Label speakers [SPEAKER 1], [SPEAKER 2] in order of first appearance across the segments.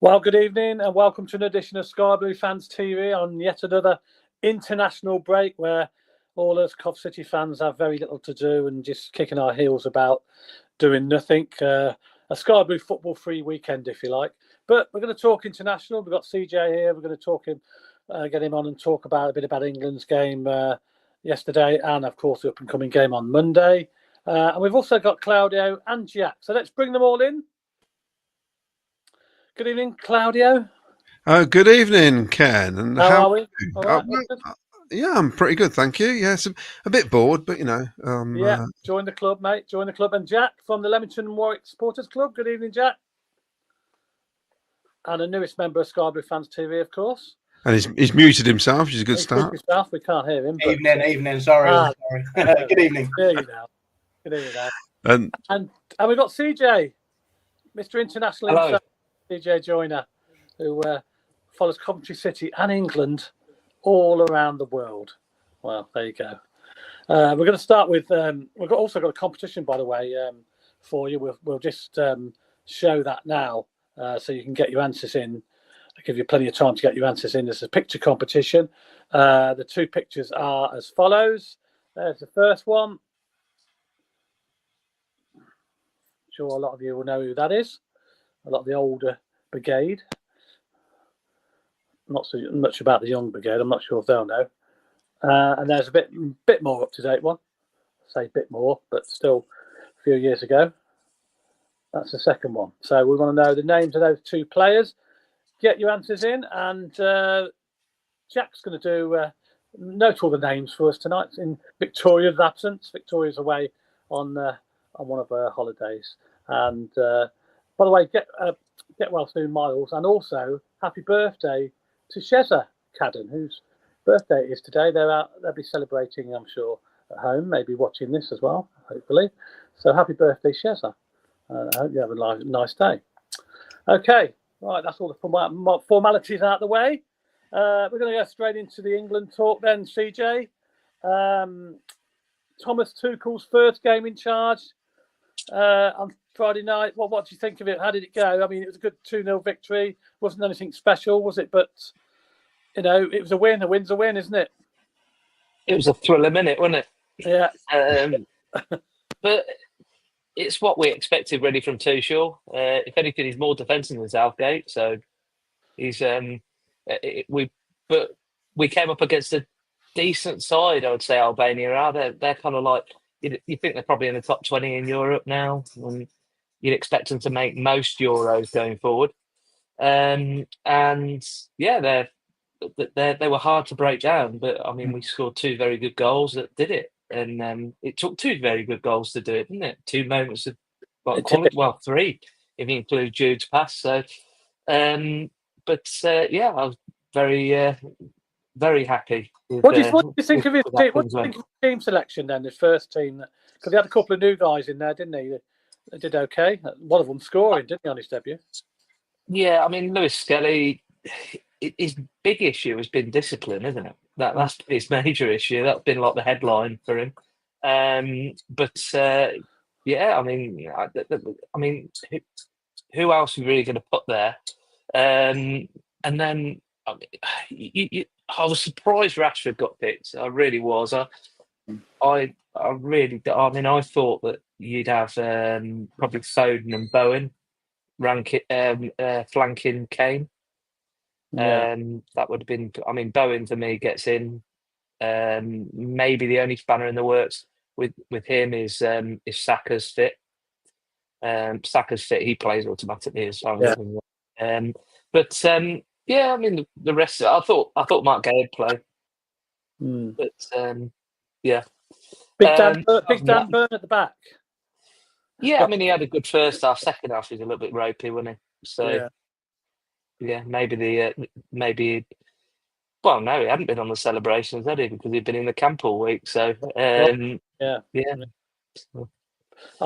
[SPEAKER 1] Well, good evening and welcome to an edition of Sky Blue Fans TV on yet another international break where all us Cov City fans have very little to do and just kicking our heels about doing nothing. A Sky Blue football-free weekend, if you like. But we're going to talk international. We've got CJ here. We're going to talk him, get him on and talk about a bit about England's game yesterday and, of course, the up-and-coming game on Monday. And we've also got Claudio and Jack. So let's bring them all in. Good evening, Claudio.
[SPEAKER 2] Good evening, Ken. And
[SPEAKER 1] how are we? All right,
[SPEAKER 2] yeah, I'm pretty good, thank you. Yes, a bit bored, but
[SPEAKER 1] join the club, mate. Join the club. And Jack from the Leamington and Warwick Supporters Club. Good evening, Jack. And the newest member of Sky Blue Fans TV, of course.
[SPEAKER 2] And he's muted himself, which is a good start.
[SPEAKER 1] Himself. We can't hear him.
[SPEAKER 3] Evening. Sorry. Good evening.
[SPEAKER 1] There you go. Good evening.
[SPEAKER 2] And
[SPEAKER 1] we've got CJ, Mr. International
[SPEAKER 3] Hello.
[SPEAKER 1] himself. CJ Joyner, who follows Coventry City and England all around the world. Well, there you go. We're going to start with. We've also got a competition, by the way, for you. We'll just show that now, so you can get your answers in. I'll give you plenty of time to get your answers in. There's a picture competition. The two pictures are as follows. There's the first one. I'm sure a lot of you will know who that is. A lot of the older brigade. Not so much about the young brigade. I'm not sure if they'll know. And there's a bit more up to date one. I say bit more, but still a few years ago. That's the second one. So we want to know the names of those two players. Get your answers in, and Jack's going to do note all the names for us tonight in Victoria's absence. Victoria's away on one of her holidays, and. By the way, get well soon, Miles, and also happy birthday to Sheza Cadden, whose birthday it is today. They'll be celebrating, I'm sure, at home, maybe watching this as well, hopefully. So happy birthday, Sheza. I hope you have a nice day. Okay, right, that's all the formalities out of the way. We're going to go straight into the England talk then, CJ. Thomas Tuchel's first game in charge on Friday night. Well, what do you think of it? How did it go? I mean, it was a good 2-0 victory. Wasn't anything special, was it? But, it was a win. A win's a win, isn't it?
[SPEAKER 3] It was a thriller minute, wasn't it?
[SPEAKER 1] Yeah.
[SPEAKER 3] But it's what we expected really from Tuchel. If anything, he's more defensive than Southgate. So he's we came up against a decent side, I would say. Albania are. They're kind of like, you think they're probably in the top 20 in Europe now. And you'd expect them to make most Euros going forward. And yeah, they were hard to break down, but I mean, we scored two very good goals that did it. And it took two very good goals to do it, didn't it? Two moments of three, if you include Jude's pass. So, I was very happy.
[SPEAKER 1] What do you think of his team? What do you think of his team selection then? His first team, because he had a couple of new guys in there, didn't he? They did okay. One of them scoring, didn't he, on his debut?
[SPEAKER 3] Yeah, I mean, Lewis Skelly, his big issue has been discipline, isn't it? That's his major issue. That's been like the headline for him. I mean, who else are we really going to put there? And then I was surprised Rashford got picked. I really was. I thought that you'd have probably Foden and Bowen flanking Kane.
[SPEAKER 1] Yeah.
[SPEAKER 3] That would have been. I mean, Bowen for me gets in. Maybe the only spanner in the works with him is Saka's fit. Saka's fit. He plays automatically as far as yeah, I mean the rest of it, I thought Mark Gay would play. But yeah.
[SPEAKER 1] Big Dan Burn at the back.
[SPEAKER 3] Yeah, I mean he had a good first half. Second half he was a little bit ropey, wasn't he? So yeah, maybe well no, he hadn't been on the celebrations, had he? Because he'd been in the camp all week. So
[SPEAKER 1] I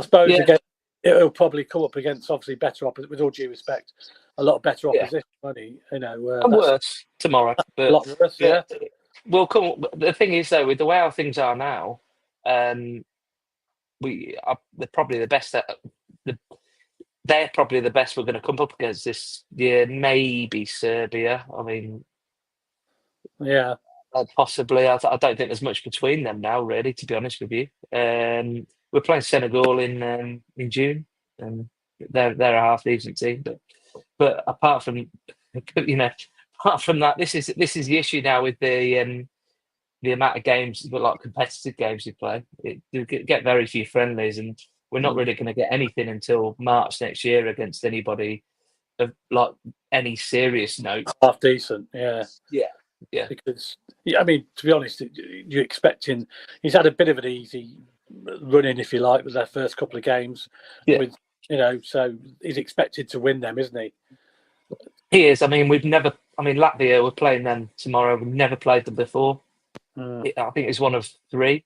[SPEAKER 1] suppose it'll probably come up against obviously better opposition, with all due respect, a lot better opposition, won't he? And
[SPEAKER 3] worse tomorrow. But,
[SPEAKER 1] a lot worse, yeah.
[SPEAKER 3] Well, the thing is though, with the way how things are now, we are probably the best. they're probably the best we're going to come up against this year. Maybe Serbia. I mean,
[SPEAKER 1] Yeah.
[SPEAKER 3] possibly. I don't think there's much between them now, really. To be honest with you, we're playing Senegal in June, and they're a half decent team. But apart from apart from that, this is the issue now with the amount of games, but like competitive games you play. You get very few friendlies, and we're not really going to get anything until March next year against anybody of like any serious note.
[SPEAKER 1] Half decent, yeah.
[SPEAKER 3] Yeah.
[SPEAKER 1] Because I mean, to be honest, you're expecting he's had a bit of an easy run-in, if you like, with their first couple of games.
[SPEAKER 3] Yeah.
[SPEAKER 1] With so he's expected to win them, isn't he?
[SPEAKER 3] He is. I mean, Latvia, we're playing them tomorrow. We've never played them before. I think it's one of three.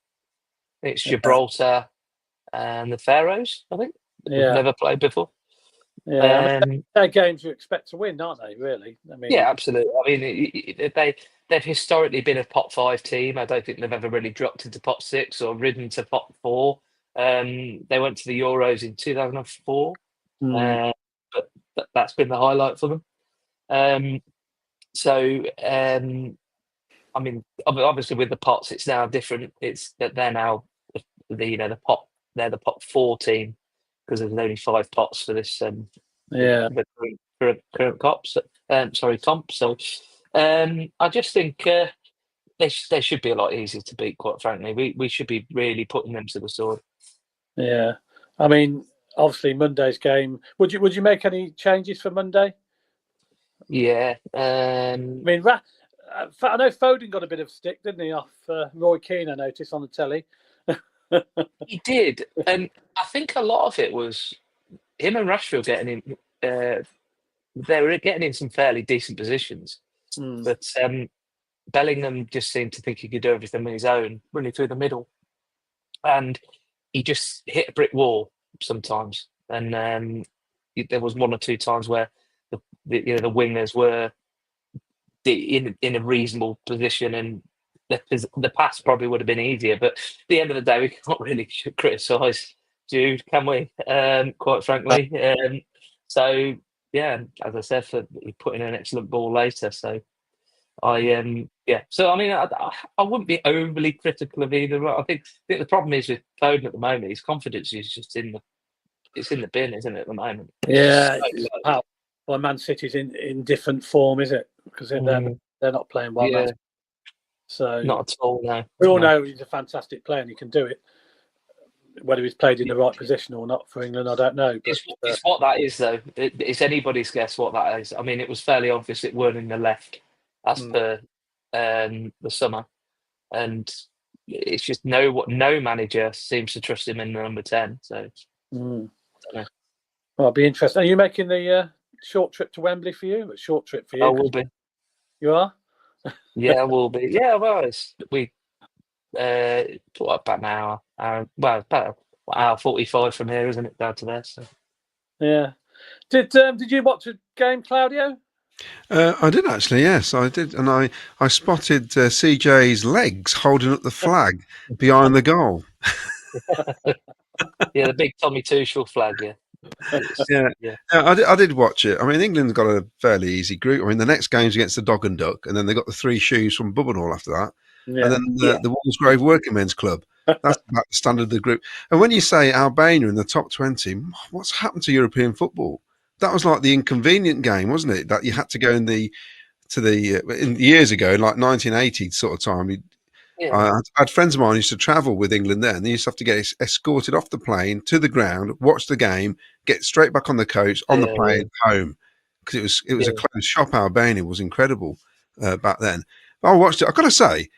[SPEAKER 3] It's Gibraltar and the Faroes, I think. We've never played before.
[SPEAKER 1] Yeah, they're games you expect to win, aren't they, really? I mean,
[SPEAKER 3] yeah, absolutely. I mean, they've historically been a pot 5 team. I don't think they've ever really dropped into pot 6 or ridden to pot 4. They went to the Euros in 2004. But that's been the highlight for them. I mean, obviously with the pots, it's now different. It's that they're now the pot 4 team because there's only 5 pots for this. The current comp. So, I just think they should be a lot easier to beat. Quite frankly, we should be really putting them to the sword. Yeah,
[SPEAKER 1] I mean, obviously Monday's game. Would you make any changes for Monday?
[SPEAKER 3] Yeah,
[SPEAKER 1] I mean, I know Foden got a bit of stick, didn't he, off Roy Keane? I noticed on the telly.
[SPEAKER 3] He did, and I think a lot of it was him and Rashford getting in. They were getting in some fairly decent positions, but Bellingham just seemed to think he could do everything on his own, running through the middle, and he just hit a brick wall sometimes. And there was 1 or 2 times where the wingers were in a reasonable position, and the pass probably would have been easier. But at the end of the day, we can't really criticise Jude, can we? Quite frankly. So yeah, as I said, he put in an excellent ball later. So So I mean, I wouldn't be overly critical of either. I think the problem is with Foden at the moment, his confidence is just in the bin, isn't it, at the moment?
[SPEAKER 1] Yeah, well, Man City's in different form, is it? Because they're not playing well.
[SPEAKER 3] Yeah.
[SPEAKER 1] So
[SPEAKER 3] not at all. No,
[SPEAKER 1] we all know he's a fantastic player and he can do it. Whether he's played in the right position or not for England, I don't know. But
[SPEAKER 3] it's what that is, though. It's anybody's guess what that is. I mean, it was fairly obvious it weren't in the left as per the summer, and it's just no manager seems to trust him in the number 10. So,
[SPEAKER 1] well, it'll be interesting. Are you making the short trip to Wembley for you? A short trip for you?
[SPEAKER 3] I will be.
[SPEAKER 1] You are?
[SPEAKER 3] Yeah, I will be. Yeah, well, we about an hour. About an hour 45 from here, isn't it, down to there? So.
[SPEAKER 1] Yeah. Did you watch a game, Claudio?
[SPEAKER 2] I did actually, yes, I did, and I spotted CJ's legs holding up the flag behind the goal.
[SPEAKER 3] Yeah, the big Tommy Tuchel flag. Yeah.
[SPEAKER 2] I did watch it. I mean, England's got a fairly easy group. I mean, the next game's against the Dog and Duck, and then they got the 3 shoes from Bubbenhall after that, and then the Walsgrove Working Men's Club. That's about the standard of the group. And when you say Albania in the top 20, what's happened to European football? That was like the inconvenient game, wasn't it? That you had to go in years ago, like 1980 sort of time. I had friends of mine who used to travel with England then. They used to have to get escorted off the plane to the ground, watch the game, get straight back on the coach, on the plane, home. Because it was a closed shop. Albania was incredible back then. But I watched it. I've got to say,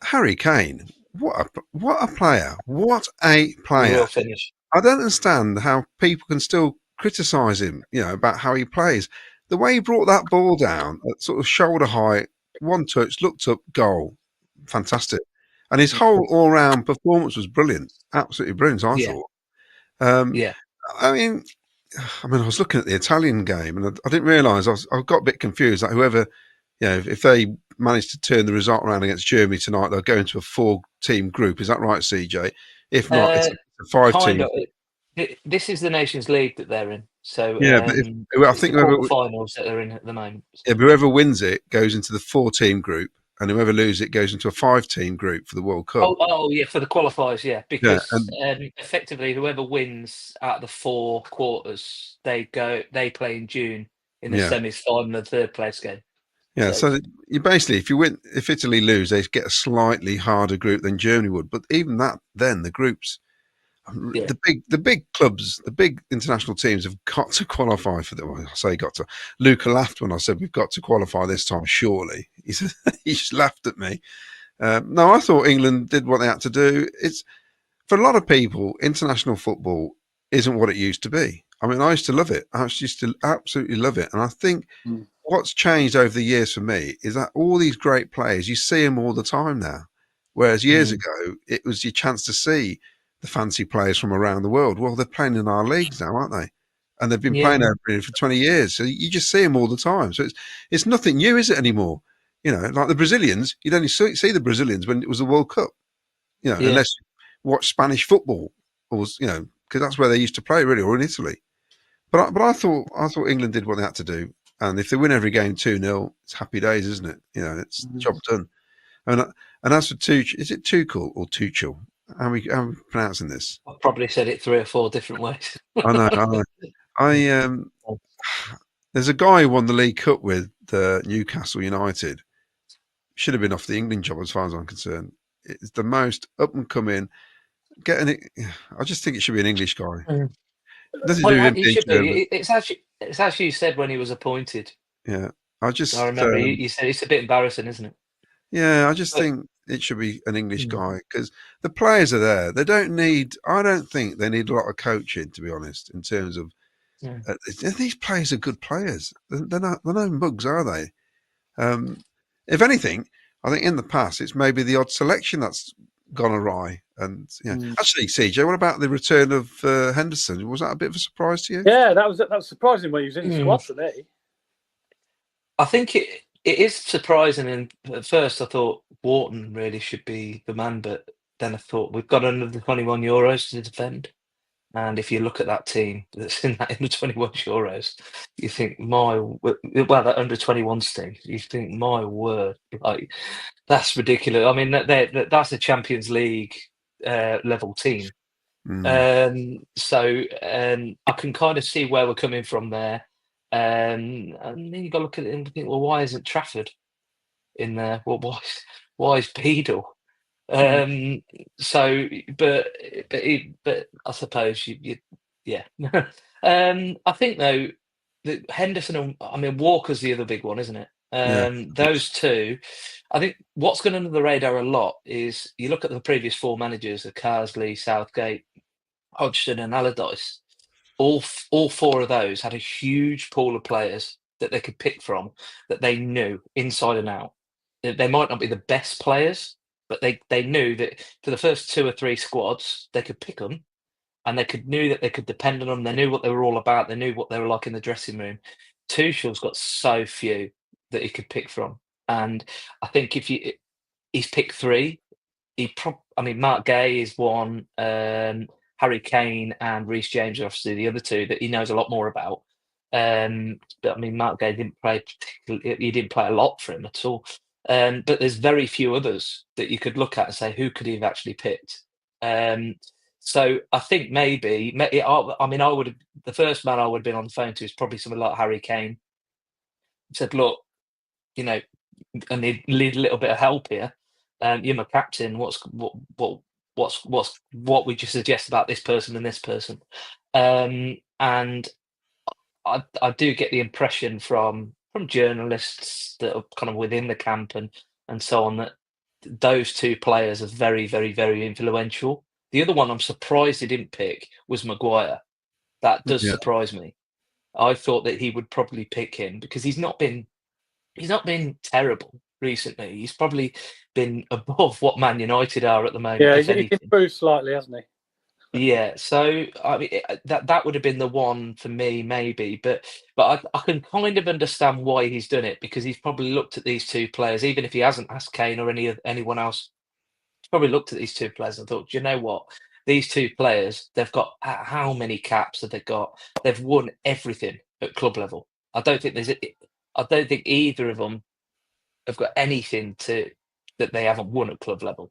[SPEAKER 2] Harry Kane, what a player. What a player.
[SPEAKER 3] Real finish.
[SPEAKER 2] I don't understand how people can still criticise him, about how he plays. The way he brought that ball down at sort of shoulder height, 1 touch, looked up, goal. Fantastic. And his whole all-round performance was brilliant. Absolutely brilliant, I thought. I mean, I was looking at the Italian game and I didn't realise, I got a bit confused that whoever, if they manage to turn the result around against Germany tonight, they'll go into a 4-team group. Is that right, CJ? If not, it's a 5-team.
[SPEAKER 3] This is the Nations League that they're in. So
[SPEAKER 2] Yeah, but I
[SPEAKER 3] it's
[SPEAKER 2] think
[SPEAKER 3] the quarterfinals that they're in at the moment.
[SPEAKER 2] yeah, whoever wins it goes into the 4-team group, and whoever loses it goes into a 5-team group for the World Cup.
[SPEAKER 3] Oh, yeah, for the qualifiers, yeah, because
[SPEAKER 2] Yeah,
[SPEAKER 3] effectively, whoever wins out of the 4 quarters, they play in June in the
[SPEAKER 2] yeah.
[SPEAKER 3] semis, final, and third place game.
[SPEAKER 2] Yeah, so you basically, if Italy lose, they get a slightly harder group than Germany would. But even that, then the groups,
[SPEAKER 3] Yeah.
[SPEAKER 2] the big clubs, the big international teams have got to qualify for them. I say got to. Luca laughed when I said we've got to qualify this time. Surely he said he just laughed at me. No, I thought England did what they had to do. It's for a lot of people, international football isn't what it used to be. I mean, I used to love it. I used to absolutely love it, and I think what's changed over the years for me is that all these great players, you see them all the time now. Whereas years ago, it was your chance to see the fancy players from around the world. Well, they're playing in our leagues now, aren't they? And they've been playing over here for 20 years. So you just see them all the time. So it's nothing new, is it, anymore? You know, like the Brazilians, you'd only see the Brazilians when it was the World Cup, you know, unless you watch Spanish football or, you know, because that's where they used to play, really, or in Italy. But I thought England did what they had to do. And if they win every game 2-0, it's happy days, isn't it? You know, it's job done. And as for Tuchel, is it Tuchel or Tuchel? How are we pronouncing this?
[SPEAKER 3] I've probably said it 3 or 4 different ways.
[SPEAKER 2] I know. There's a guy who won the League Cup with Newcastle United. Should have been off the England job as far as I'm concerned. It's the most up and coming. I just think it should be an English guy. Nothing to do with him being German.
[SPEAKER 3] It's actually said when he was appointed.
[SPEAKER 2] Yeah,
[SPEAKER 3] I remember you said it's a bit embarrassing, isn't it?
[SPEAKER 2] Yeah, I just think it should be an English guy because the players are there. They don't need. I don't think they need a lot of coaching, to be honest. In terms of these players are good players. They're no mugs, are they? If anything, I think in the past it's maybe the odd selection that's gone awry. And actually, CJ, what about the return of Henderson? Was that a bit of a surprise to you?
[SPEAKER 1] Yeah, that was surprising when he was in the squad for me.
[SPEAKER 3] I think it is surprising. And at first, I thought Wharton really should be the man, but then I thought we've got another 21 Euros to defend. And if you look at that team that's in that under 21 Euros, you think that under 21s team, you think my word, like that's ridiculous. I mean, that's a Champions League level team. So I can kind of see where we're coming from there. And then you got to look at it and think, well, why isn't Trafford in there? Well, why is Beadle? So, but I suppose yeah. I think though that Henderson, Walker's the other big one, isn't it? Those two, I think what's gone under the radar a lot is you look at the previous 4 managers of Carsley, Southgate, Hodgson, and Allardyce. All 4 of those had a huge pool of players that they could pick from that they knew inside and out. They might not be the best players, but they knew that for the first 2 or 3 squads, they could pick them, and knew that they could depend on them. They knew what they were all about. They knew what they were like in the dressing room. Tuchel's got so few that he could pick from, and I think if he's picked 3, Mark Gay is one, Harry Kane and Reece James are obviously the other 2 that he knows a lot more about. But Mark Gay didn't play he didn't play a lot for him at all. But there's very few others that you could look at and say, who could he have actually picked? So I think maybe, I would have, the first man I would have been on the phone to is probably someone like Harry Kane. Said, look, I need a little bit of help here. You're my captain. What would you suggest about this person and this person? And I do get the impression from journalists that are kind of within the camp and so on that those 2 players are very, very, very influential. The other one I'm surprised he didn't pick was Maguire. That does surprise me. I thought that he would probably pick him because he's not been terrible recently. He's probably been above what Man United are at the moment.
[SPEAKER 1] Yeah, he's improved slightly, hasn't he?
[SPEAKER 3] Yeah, so that would have been the one for me, maybe, but I can kind of understand why he's done it because he's probably looked at these 2 players, even if he hasn't asked Kane or anyone else. He's probably looked at these 2 players and thought, do you know what? these two players, they've got how many caps have they got? They've won everything at club level. I don't think either of them have got anything that they haven't won at club level.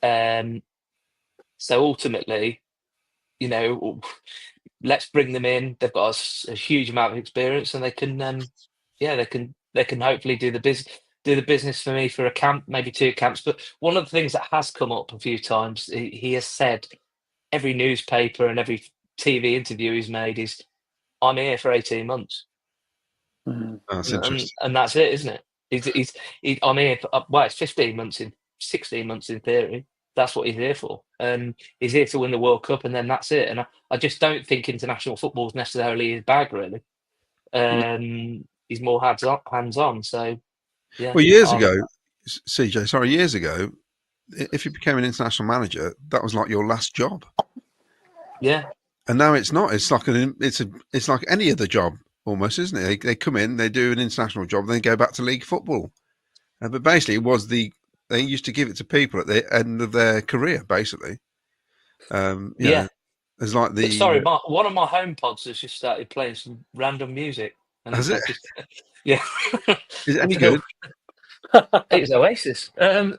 [SPEAKER 3] So ultimately, let's bring them in. They've got a huge amount of experience, and they can, they can hopefully do the business for me for a camp, maybe 2 camps. But one of the things that has come up a few times, he has said, every newspaper and every TV interview he's made is, "I'm here for 18 months."
[SPEAKER 2] Oh, that's interesting.
[SPEAKER 3] And that's it, isn't it? I'm here for, it's 15 months 16 months in theory. That's what he's here for. He's here to win the World Cup, and then that's it. And I just don't think international football is necessarily his bag, really. He's more hands-on. So, yeah.
[SPEAKER 2] Well, years ago, if you became an international manager, that was like your last job.
[SPEAKER 3] Yeah.
[SPEAKER 2] And now it's not. It's like it's like any other job almost, isn't it? They come in, they do an international job, then go back to league football. But basically, they used to give it to people at the end of their career, basically.
[SPEAKER 3] Yeah.
[SPEAKER 2] It's like
[SPEAKER 3] one of my home pods has just started playing some random music. And
[SPEAKER 2] has it?
[SPEAKER 3] Yeah.
[SPEAKER 2] Is it any good?
[SPEAKER 3] It's Oasis. Yeah.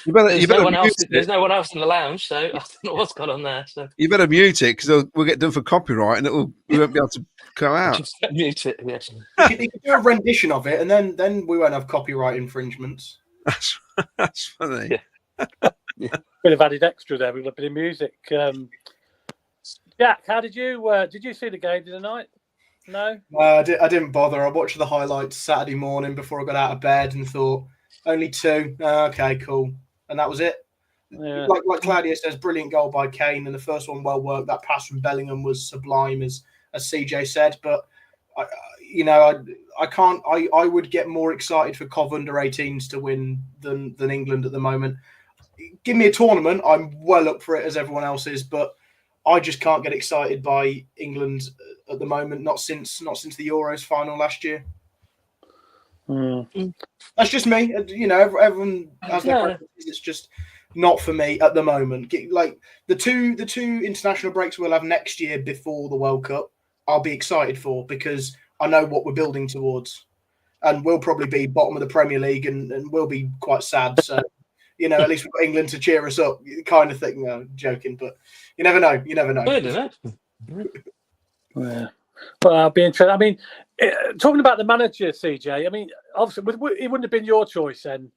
[SPEAKER 3] There's no one else in the lounge, so I don't know what's gone on there. So
[SPEAKER 2] you better mute it, because we'll get done for copyright, and we won't be able to go out.
[SPEAKER 3] Just mute it. Yes.
[SPEAKER 4] You could do a rendition of it, and then we won't have copyright infringements.
[SPEAKER 2] That's funny.
[SPEAKER 1] Yeah. Bit of added extra there with a bit of music. Jack, how did you see the game tonight? No,
[SPEAKER 4] I didn't bother. I watched the highlights Saturday morning before I got out of bed and thought, only 2. Okay, cool, and that was it. Yeah. Like Claudia says, brilliant goal by Kane, and the first one well worked. That pass from Bellingham was sublime, as CJ said. But I would get more excited for Cov under 18s to win than England at the moment. Give me a tournament, I'm well up for it, as everyone else is, but I just can't get excited by England at the moment. Not since the Euros final last year. That's just me. Everyone has their preferences. It's just not for me at the moment. Like the two international breaks we'll have next year before the World Cup, I'll be excited for, because I know what we're building towards, and we'll probably be bottom of the Premier League, and we'll be quite sad. So. At least we've got England to cheer us up, kind of thing. No, joking, but you never know.
[SPEAKER 3] Good, isn't it?
[SPEAKER 1] Yeah. Well, I'll be interested. I mean, talking about the manager, CJ. I mean, obviously, it wouldn't have been your choice then,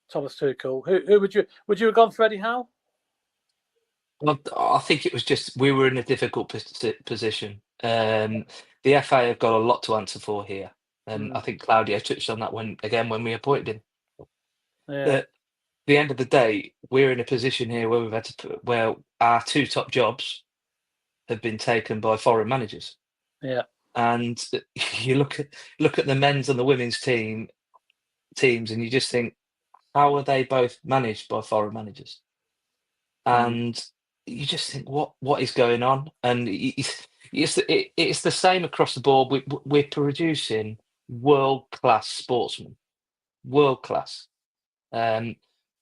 [SPEAKER 1] Thomas Tuchel. Who would you have gone for, Eddie Howe?
[SPEAKER 3] Well, I think it was just we were in a difficult position. The FA have got a lot to answer for here, and I think Claudio touched on that when we appointed him.
[SPEAKER 1] Yeah.
[SPEAKER 3] At the end of the day, we're in a position here where we've had to where our 2 top jobs have been taken by foreign managers.
[SPEAKER 1] Yeah,
[SPEAKER 3] and you look at the men's and the women's teams, and you just think, how are they both managed by foreign managers? And you just think, what is going on? And it's the same across the board. We're producing world-class sportsmen, world-class.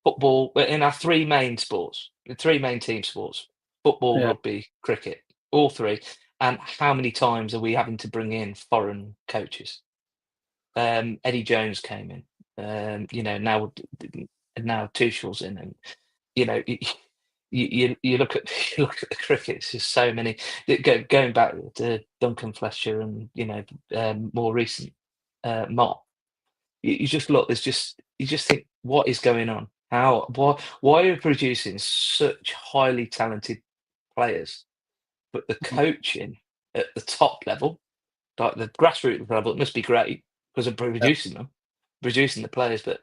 [SPEAKER 3] Football in our 3 main sports, the 3 main team sports: football, rugby, cricket, all 3. And how many times are we having to bring in foreign coaches? Eddie Jones came in. Now Tuchel's in, and you look at the cricket. It's just so many. Going back to Duncan Fletcher and more recent Mott. You just look. You just think, what is going on? Why are we producing such highly talented players, but the coaching at the top level, like the grassroots level, it must be great because of producing the players, but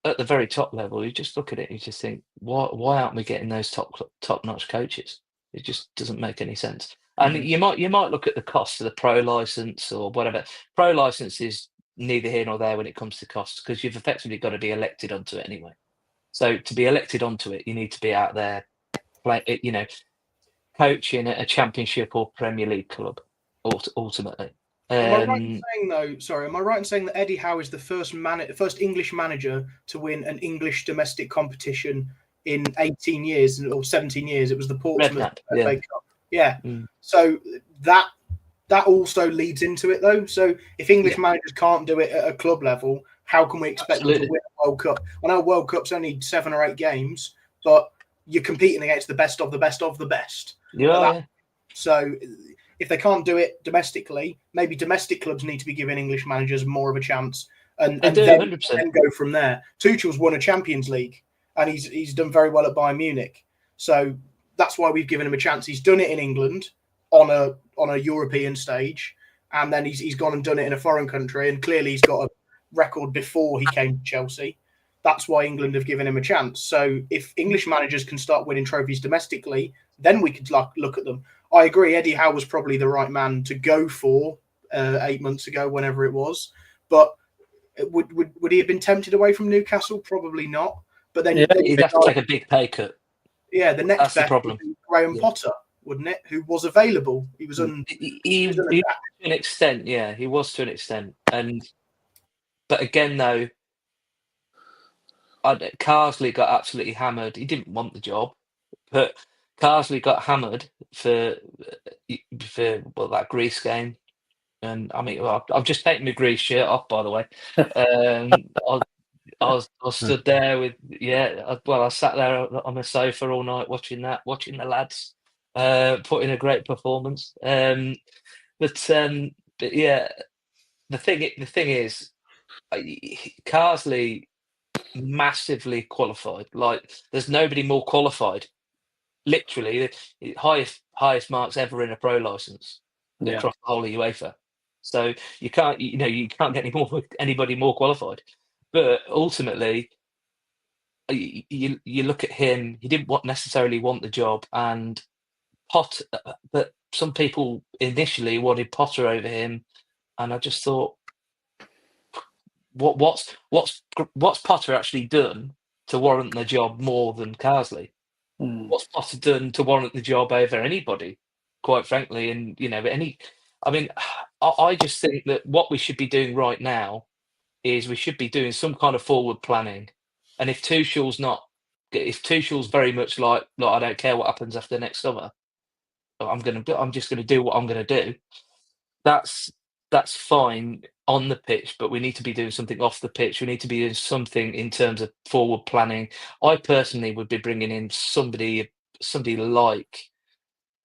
[SPEAKER 3] at the very top level, you just look at it and you just think, why aren't we getting those top-notch coaches? It just doesn't make any sense. And you might look at the cost of the pro license or whatever. Pro license is neither here nor there when it comes to costs, because you've effectively got to be elected onto it anyway. So to be elected onto it, you need to be out there, coaching at a Championship or Premier League club. Ultimately,
[SPEAKER 4] am I right in saying Am I right in saying that Eddie Howe is the first English manager to win an English domestic competition in 18 years or 17 years. It was the Portsmouth FA Cup. Yeah. So that also leads into it, though. So if English managers can't do it at a club level, how can we expect them to win a World Cup? I know World Cup's only 7 or 8 games, but you're competing against the best of the best of the best.
[SPEAKER 3] Yeah.
[SPEAKER 4] So if they can't do it domestically, maybe domestic clubs need to be giving English managers more of a chance and then go from there. Tuchel's won a Champions League and he's done very well at Bayern Munich. So that's why we've given him a chance. He's done it in England on a European stage, and then he's gone and done it in a foreign country, and clearly he's got a record before he came to Chelsea. That's why England have given him a chance. So if English managers can start winning trophies domestically, then we could look at them. I agree, Eddie Howe was probably the right man to go for 8 months ago, whenever it was. But would he have been tempted away from Newcastle? Probably not. But then
[SPEAKER 3] he'd have to take a big pay cut.
[SPEAKER 4] Yeah, the next best would be Graham Potter, wouldn't it? Who was available? He was
[SPEAKER 3] he to an extent, yeah, he was to an extent. But again, though, Carsley got absolutely hammered. He didn't want the job, but Carsley got hammered for that Greece game. And I mean, I've just taken my Greece shirt off, by the way. I stood there with I sat there on the sofa all night watching the lads put in a great performance. But yeah, the thing is, Carsley massively qualified. Like, there's nobody more qualified. Literally, the highest marks ever in a pro license across the whole of UEFA. So you can't get anybody more qualified. But ultimately, you look at him. He didn't necessarily want the job, and but some people initially wanted Potter over him, and I just thought, what's Potter actually done to warrant the job more than Carsley? What's Potter done to warrant the job over anybody? Quite frankly, and I mean, I just think that what we should be doing right now is we should be doing some kind of forward planning. And if Tuchel's very much like I don't care what happens after next summer, I'm just gonna do what I'm gonna do. That's fine on the pitch, but we need to be doing something off the pitch. We need to be doing something in terms of forward planning. I personally would be bringing in somebody like.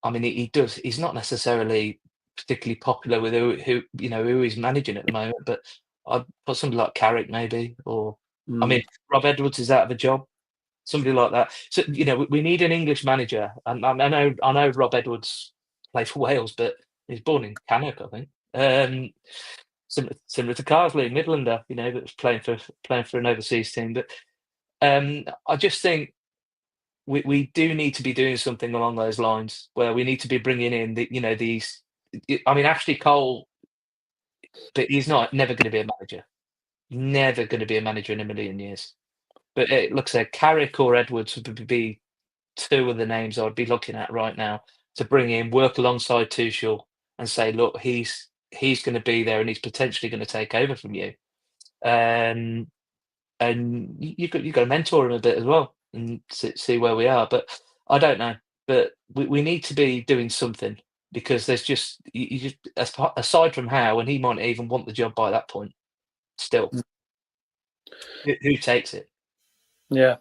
[SPEAKER 3] I mean, he's not necessarily particularly popular with who he's managing at the moment, but I'd put somebody like Carrick maybe, or I mean, Rob Edwards is out of a job, somebody like that. So we need an English manager, and I know Rob Edwards played for Wales, but he's born in Cannock, I think. Similar to Carsley, Midlander, that's playing for an overseas team. But I just think we do need to be doing something along those lines, where we need to be bringing in these. I mean, Ashley Cole, but he's never going to be a manager. Never going to be a manager in a million years. But it looks like Carrick or Edwards would be two of the names I'd be looking at right now to bring in, work alongside Tuchel, and say, look, he's going to be there and he's potentially going to take over from you. And you've got to mentor him a bit as well and see where we are. But I don't know. But we need to be doing something, because there's just aside from Howe, and he might even want the job by that point. Still, who takes it?
[SPEAKER 1] Yeah.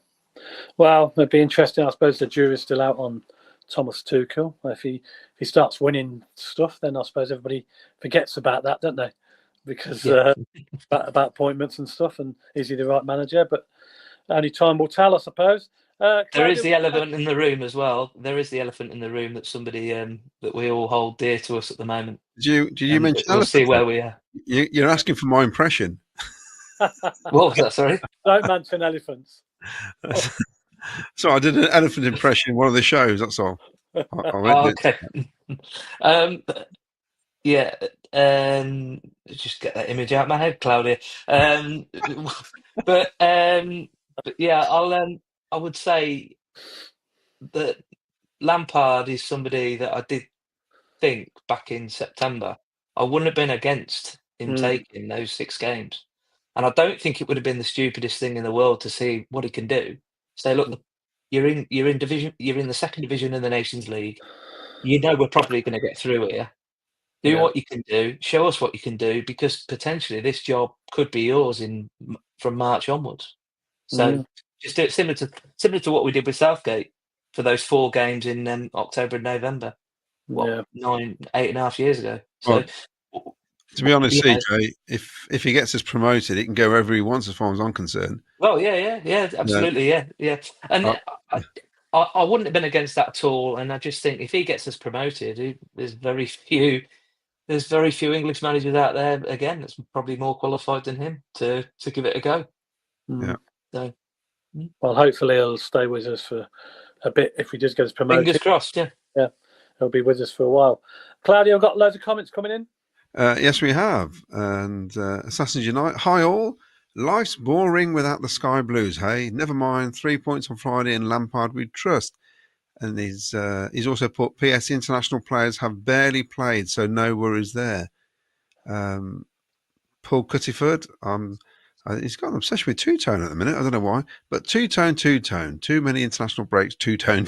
[SPEAKER 1] Well, it'd be interesting. I suppose the jury's still out on Thomas Tuchel. If he starts winning stuff, then I suppose everybody forgets about that, don't they? Because about appointments and stuff, and is he the right manager? But only time will tell, I suppose.
[SPEAKER 3] There is the elephant in the room as well. There is the elephant in the room that somebody that we all hold dear to us at the moment.
[SPEAKER 2] Did you mention?
[SPEAKER 3] We'll see where we are.
[SPEAKER 2] You're asking for my impression.
[SPEAKER 3] What was that? Sorry.
[SPEAKER 1] Don't mention elephants.
[SPEAKER 2] So I did an elephant impression in one of the shows. That's all.
[SPEAKER 3] Okay. Yeah. Just get that image out of my head, Claudia. But yeah, I would say that Lampard is somebody that I did think back in September I wouldn't have been against him taking those 6 games. And I don't think it would have been the stupidest thing in the world to see what he can do. Say, look, you're in division. You're in the second division in the Nations League. You know we're probably going to get through here. Do what you can do. Show us what you can do, because potentially this job could be yours from March onwards. So just do it similar to what we did with Southgate for those 4 games in October and November. 8.5 years ago. So,
[SPEAKER 2] to be honest, CJ, if he gets us promoted, he can go wherever he wants, as far as I'm concerned.
[SPEAKER 3] Well, yeah, absolutely, yeah. And I wouldn't have been against that at all. And I just think if he gets us promoted, there's very few English managers out there, again, that's probably more qualified than him to give it a go.
[SPEAKER 2] Yeah.
[SPEAKER 3] So,
[SPEAKER 1] well, hopefully he'll stay with us for a bit if he just gets promoted.
[SPEAKER 3] Fingers crossed, yeah.
[SPEAKER 1] Yeah, he'll be with us for a while. Claudio, got loads of comments coming in?
[SPEAKER 2] Yes, we have. And Assassins Unite, hi all. Life's boring without the Sky Blues, hey? Never mind, 3 points on Friday and Lampard we trust. And he's also put, PS international players have barely played, so no worries there. Paul Cuttyford, he's got an obsession with two-tone at the minute. I don't know why, but two-tone. Too many international breaks, two-tone.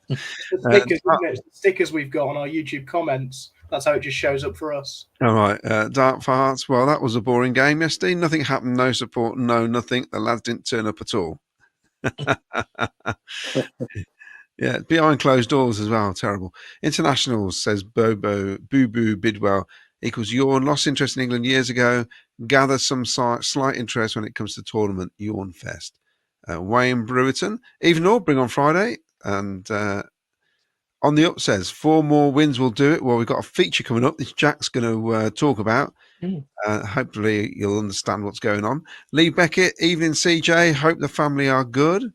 [SPEAKER 4] The stickers we've got on our YouTube comments. That's how it just shows up for us.
[SPEAKER 2] All right. Dark Farts, well, that was a boring game yesterday. Nothing happened, no support, no nothing. The lads didn't turn up at all. Yeah, behind closed doors as well. Terrible. Internationals, says Boo Bidwell, equals yawn. Lost interest in England years ago. Gather some slight interest when it comes to tournament. Yawn fest. Wayne Brewerton, even all bring on Friday. And on the up says 4 more wins will do it. Well, we've got a feature coming up, which Jack's going to talk about. Hopefully you'll understand what's going on. Lee Beckett, evening CJ. Hope the family are good.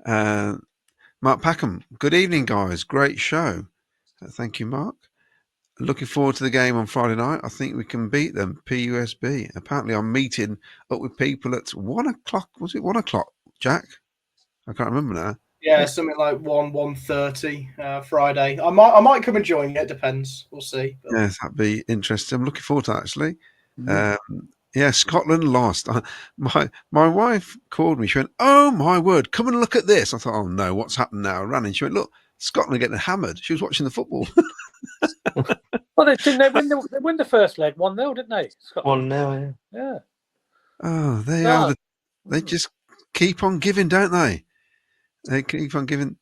[SPEAKER 2] Mark Packham, good evening, guys. Great show. Thank you, Mark. Looking forward to the game on Friday night. I think we can beat them. PUSB. Apparently, I'm meeting up with people at 1 o'clock. Was it 1 o'clock, Jack? I can't remember now.
[SPEAKER 4] Yeah, something like 1:30 Friday. I might come and join you. It depends. We'll see. But...
[SPEAKER 2] Yes, that'd be interesting. I'm looking forward to that, actually. Yeah, Scotland lost. My wife called me. She went, "Oh my word, come and look at this." I thought, "Oh no, what's happened now?" I ran in. She went, "Look, Scotland are getting hammered." She was watching the football.
[SPEAKER 1] Well, they win the first leg 1-0, didn't they?
[SPEAKER 3] 1-0,
[SPEAKER 1] yeah.
[SPEAKER 2] Oh, they are. They just keep on giving, don't they? They keep on giving.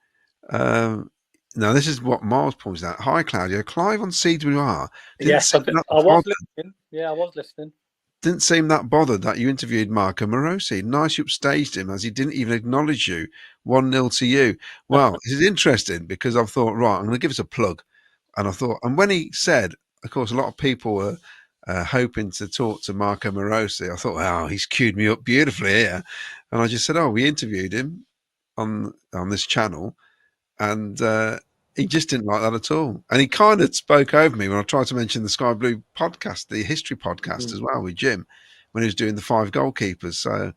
[SPEAKER 2] No, this is what Miles points out. Hi, Claudio. Clive on CWR.
[SPEAKER 1] Yes, I was listening. Yeah, I was listening.
[SPEAKER 2] Didn't seem that bothered that you interviewed Marco Morosi. Nice you upstaged him as he didn't even acknowledge you. 1-0 to you. Well, this is interesting because I thought, right, I'm going to give us a plug. And I thought, and when he said, of course, a lot of people were hoping to talk to Marco Morosi. I thought, oh, he's queued me up beautifully here. And I just said, oh, we interviewed him on this channel. And he just didn't like that at all. And he kind of spoke over me when I tried to mention the Sky Blue podcast, the history podcast as well with Jim, when he was doing the 5 goalkeepers. So,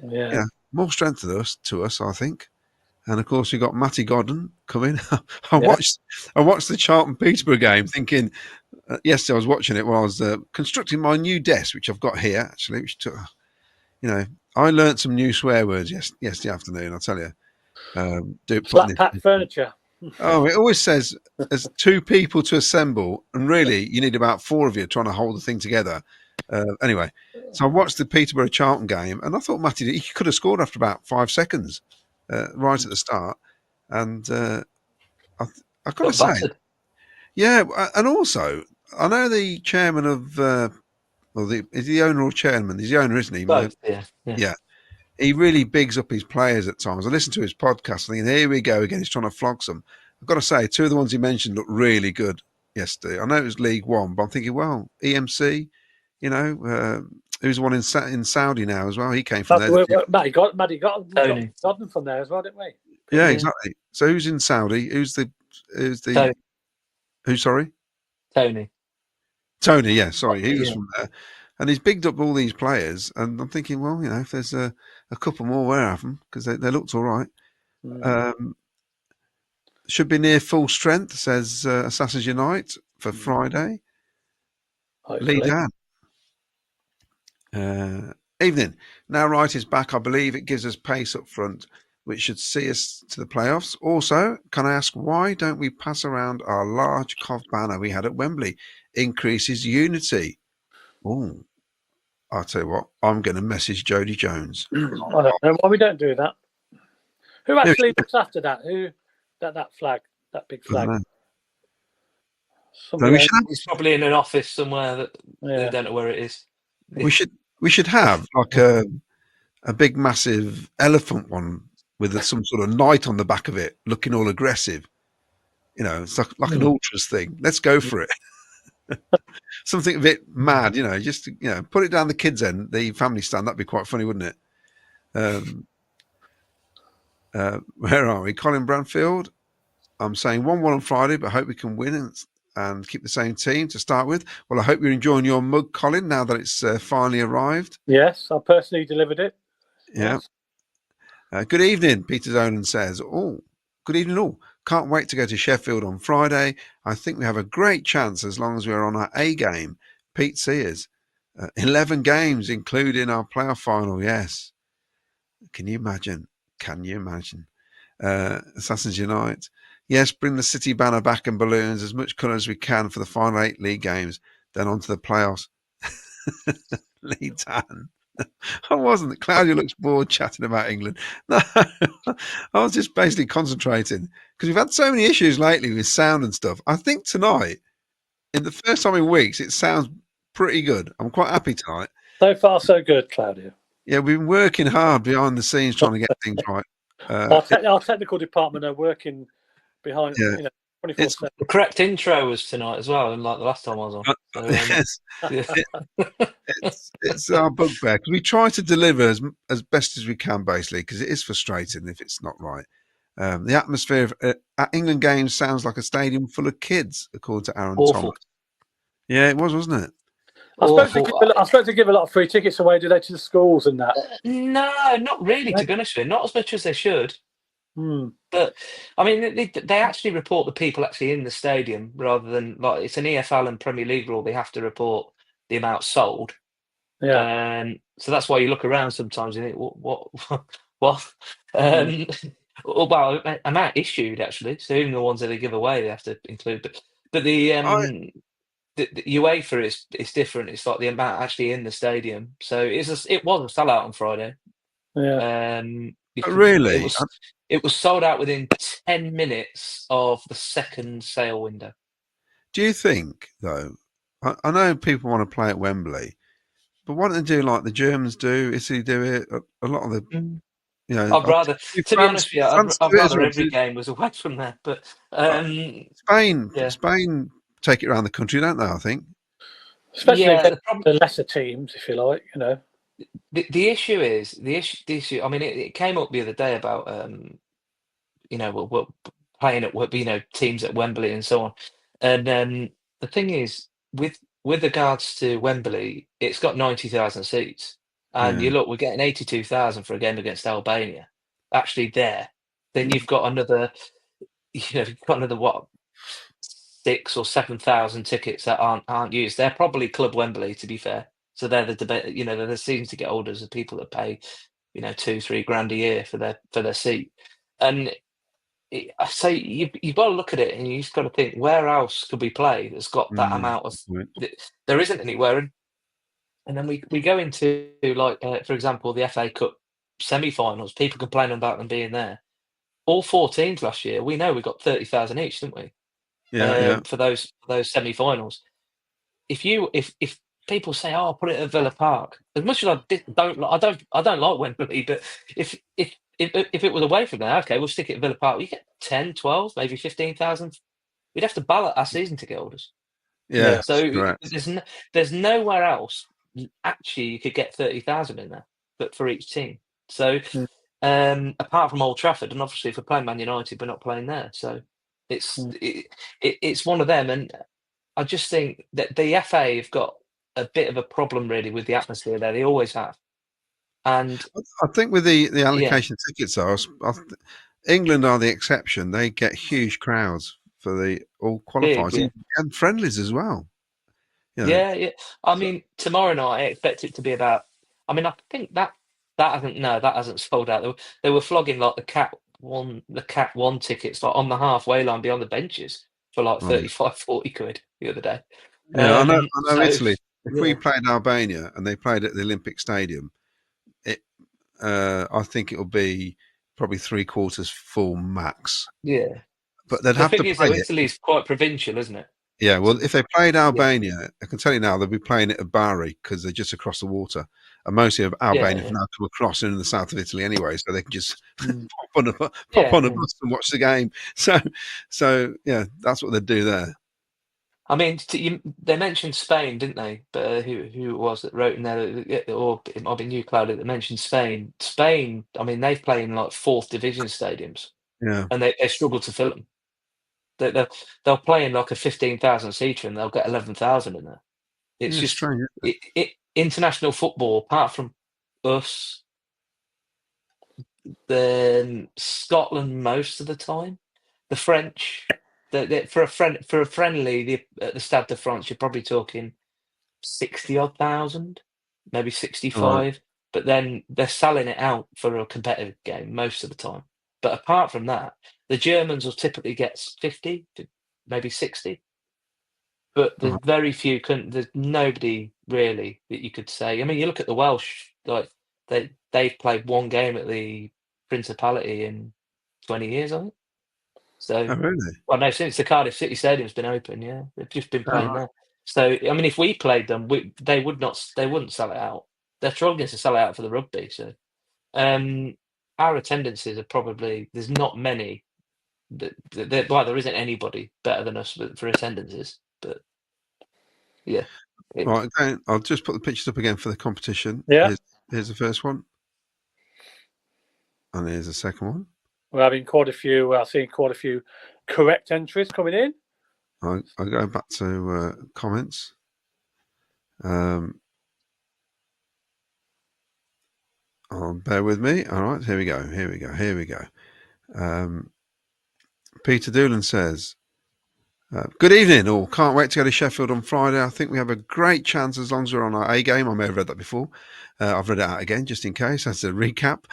[SPEAKER 2] yeah more strength to us, I think. And of course, we got Matty Godden coming. I watched the Charlton Peterborough game, thinking yesterday I was watching it while I was constructing my new desk, which I've got here actually. Which took, I learnt some new swear words yesterday afternoon. I'll tell you.
[SPEAKER 1] Flat pack furniture.
[SPEAKER 2] Oh, it always says there's 2 people to assemble, and really you need about 4 of you trying to hold the thing together. Anyway, so I watched the Peterborough Charlton game, and I thought Matty, he could have scored after about 5 seconds, right at the start. And I've got to say, yeah, and also I know the chairman of, is he the owner or chairman? He's the owner, isn't he?
[SPEAKER 3] Both,
[SPEAKER 2] yeah. He really bigs up his players at times. I listened to his podcast thinking, here we go again. He's trying to flog some. I've got to say, 2 of the ones he mentioned looked really good yesterday. I know it was League One, but I'm thinking, well, EMC, who's the one in Saudi now as well. He came from there.
[SPEAKER 1] Matty got them from there as well, didn't we?
[SPEAKER 2] Yeah, exactly. So who's in Saudi? Who's the who? Sorry, Tony. Yeah, sorry, he was from there. And he's bigged up all these players, and I'm thinking, well, if there's a couple more, where have them? Because they looked all right. Should be near full strength, says Assassins Unite for Friday.
[SPEAKER 1] Hopefully.
[SPEAKER 2] Lee Dan. Evening. Now Wright is back. I believe it gives us pace up front, which should see us to the playoffs. Also, can I ask why don't we pass around our large Cov banner we had at Wembley? Increases unity. Oh, I'll tell you what. I'm going to message Jody Jones.
[SPEAKER 1] I don't know why we don't do that. Who actually looks after that? Who that flag, that big flag?
[SPEAKER 3] It's probably in an office somewhere that they don't know where it is.
[SPEAKER 2] We should have like a big massive elephant one with some sort of knight on the back of it, looking all aggressive. You know, it's like an ultras thing. Let's go for it. Something a bit mad, you know. Just put it down the kids' end, the family stand. That'd be quite funny, wouldn't it? Where are we? Colin Branfield. I'm saying 1-1 on Friday, but I hope we can win and keep the same team to start with. Well, I hope you're enjoying your mug, Colin, now that it's finally arrived.
[SPEAKER 1] Yes, I personally delivered it.
[SPEAKER 2] Yeah. Yes. Good evening, Peter Zolan says. Oh, good evening all. Can't wait to go to Sheffield on Friday. I think we have a great chance as long as we're on our A game. Pete Sears. 11 games, including our playoff final, yes. Can you imagine? Assassins Unite. Yes, bring the City banner back and balloons, as much colour as we can for the final 8 league games, then on to the playoffs. Lee Tan. I wasn't. Claudia looks bored chatting about England. No, I was just basically concentrating because we've had so many issues lately with sound and stuff. I think tonight, in the first time in weeks, it sounds pretty good. I'm quite happy tonight.
[SPEAKER 1] So far, so good, Claudia.
[SPEAKER 2] Yeah, we've been working hard behind the scenes trying to get things right.
[SPEAKER 1] Our technical department are working behind, 24/7.
[SPEAKER 3] The correct intro was tonight as well, unlike the last time I was on. So,
[SPEAKER 2] yes. It's our bugbear because we try to deliver as best as we can, basically, because it is frustrating if it's not right. The atmosphere at England games sounds like a stadium full of kids, according to Aaron Thomas. Yeah, it was, wasn't it?
[SPEAKER 1] I suppose to give a lot of free tickets away, do they, to the schools and that?
[SPEAKER 3] No, not really, to be honest with you. Not as much as they should. But, I mean, they actually report the people actually in the stadium rather than, like, it's an EFL and Premier League rule. They have to report the amount sold.
[SPEAKER 1] Yeah.
[SPEAKER 3] So that's why you look around sometimes and think, what? Well, amount issued, actually. So even the ones that they give away, they have to include. But the UEFA is different. It's like the amount actually in the stadium. So it was a sellout on Friday.
[SPEAKER 1] Yeah.
[SPEAKER 2] Really?
[SPEAKER 3] It was sold out within 10 minutes of the second sale window.
[SPEAKER 2] Do you think, though? I know people want to play at Wembley, but why don't they do like the Germans do? Italy do it. A lot of the,
[SPEAKER 3] I'd rather, to be honest with you, I'd rather every game was away from there. But
[SPEAKER 2] Spain take it around the country, don't they? I think,
[SPEAKER 1] especially the lesser teams, if you like,
[SPEAKER 3] The issue is the issue. I mean, it came up the other day about we're playing at teams at Wembley and so on. And the thing is, with regards to Wembley, it's got 90,000 seats, and we're getting 82,000 for a game against Albania. Actually, then you've got another, what, 6,000 or 7,000 tickets that aren't used. They're probably Club Wembley, to be fair. So they're the debate. They're the season ticket holders, the people that pay, $2-3 grand a year for their seat. And I say you've got to look at it, and you've got to think, where else could we play that's got that amount of? There isn't anywhere. And then we go into, like, for example, the FA Cup semi-finals. People complain about them being there. All 4 teams last year, we know we got 30,000 each, didn't we? For those semi-finals. If people say, "Oh, put it at Villa Park," as much as I don't like Wembley, but if it was away from there, okay, we'll stick it at Villa Park. You get 10, 12, maybe 15,000. We'd have to ballot our season ticket holders.
[SPEAKER 2] Yeah.
[SPEAKER 3] So there's nowhere else actually you could get 30,000 in there, but for each team. So apart from Old Trafford, and obviously if we're playing Man United, we're not playing there. So it's one of them, and I just think that the FA have got a bit of a problem really with the atmosphere there. They always have. And
[SPEAKER 2] I think with the allocation tickets, England are the exception. They get huge crowds for the all qualifiers and friendlies as well.
[SPEAKER 3] Yeah. I mean, tomorrow night I expect it to be about. I mean, I think that hasn't sold out. They were flogging like the Cat One tickets like on the halfway line beyond the benches for like 35, 40 quid the other day.
[SPEAKER 2] Yeah, I know
[SPEAKER 3] So,
[SPEAKER 2] Italy. If we
[SPEAKER 3] yeah.
[SPEAKER 2] played Albania and they played at the Olympic Stadium, I think it'll be probably 3/4 full max.
[SPEAKER 3] Yeah.
[SPEAKER 2] But they'd
[SPEAKER 3] The
[SPEAKER 2] have to
[SPEAKER 3] thing is,
[SPEAKER 2] play
[SPEAKER 3] though,
[SPEAKER 2] it.
[SPEAKER 3] Italy's quite provincial, isn't it?
[SPEAKER 2] Yeah, well,
[SPEAKER 3] So,
[SPEAKER 2] if they played Albania, I can tell you now they'll be playing it at Bari because they're just across the water. And mostly of Albania can now come across in the south of Italy anyway, so they can just pop on a bus and watch the game. So yeah, that's what they'd do there.
[SPEAKER 3] I mean, they mentioned Spain, didn't they? But who it was that wrote in there, or it might be New Cloud that mentioned Spain. Spain, I mean, they play in like fourth division stadiums,
[SPEAKER 2] Yeah,
[SPEAKER 3] and they struggle to fill them. They'll play in like a 15,000 seater, and they'll get 11,000 in there. It's just
[SPEAKER 2] strange.
[SPEAKER 3] international football. Apart from us, then Scotland most of the time, the French. For a friendly, at the Stade de France, you're probably talking 60-odd thousand, maybe 65. But then they're selling it out for a competitive game most of the time. But apart from that, the Germans will typically get 50 to maybe 60. But there's very few. There's nobody really that you could say. I mean, you look at the Welsh, like they've played one game at the Principality in 20 years, I think. So,
[SPEAKER 2] really?
[SPEAKER 3] well, no, since the Cardiff City Stadium's been open, yeah, they've just been playing there. So, I mean, if we played them, they wouldn't sell it out. They're struggling to sell it out for the rugby. So, our attendances are probably there's not many. Well, there isn't anybody better than us for attendances. But yeah,
[SPEAKER 2] Right. Okay, I'll just put the pictures up again for the competition.
[SPEAKER 1] Yeah.
[SPEAKER 2] Here's the first one, and here's the second one.
[SPEAKER 1] We're having quite a few. Seeing quite a few correct entries coming in.
[SPEAKER 2] I'll go back to comments. Bear with me. All right, here we go. Peter Doolan says, good evening, all. Can't wait to go to Sheffield on Friday. I think we have a great chance as long as we're on our A game. I may have read that before. I've read it out again just in case. That's a recap.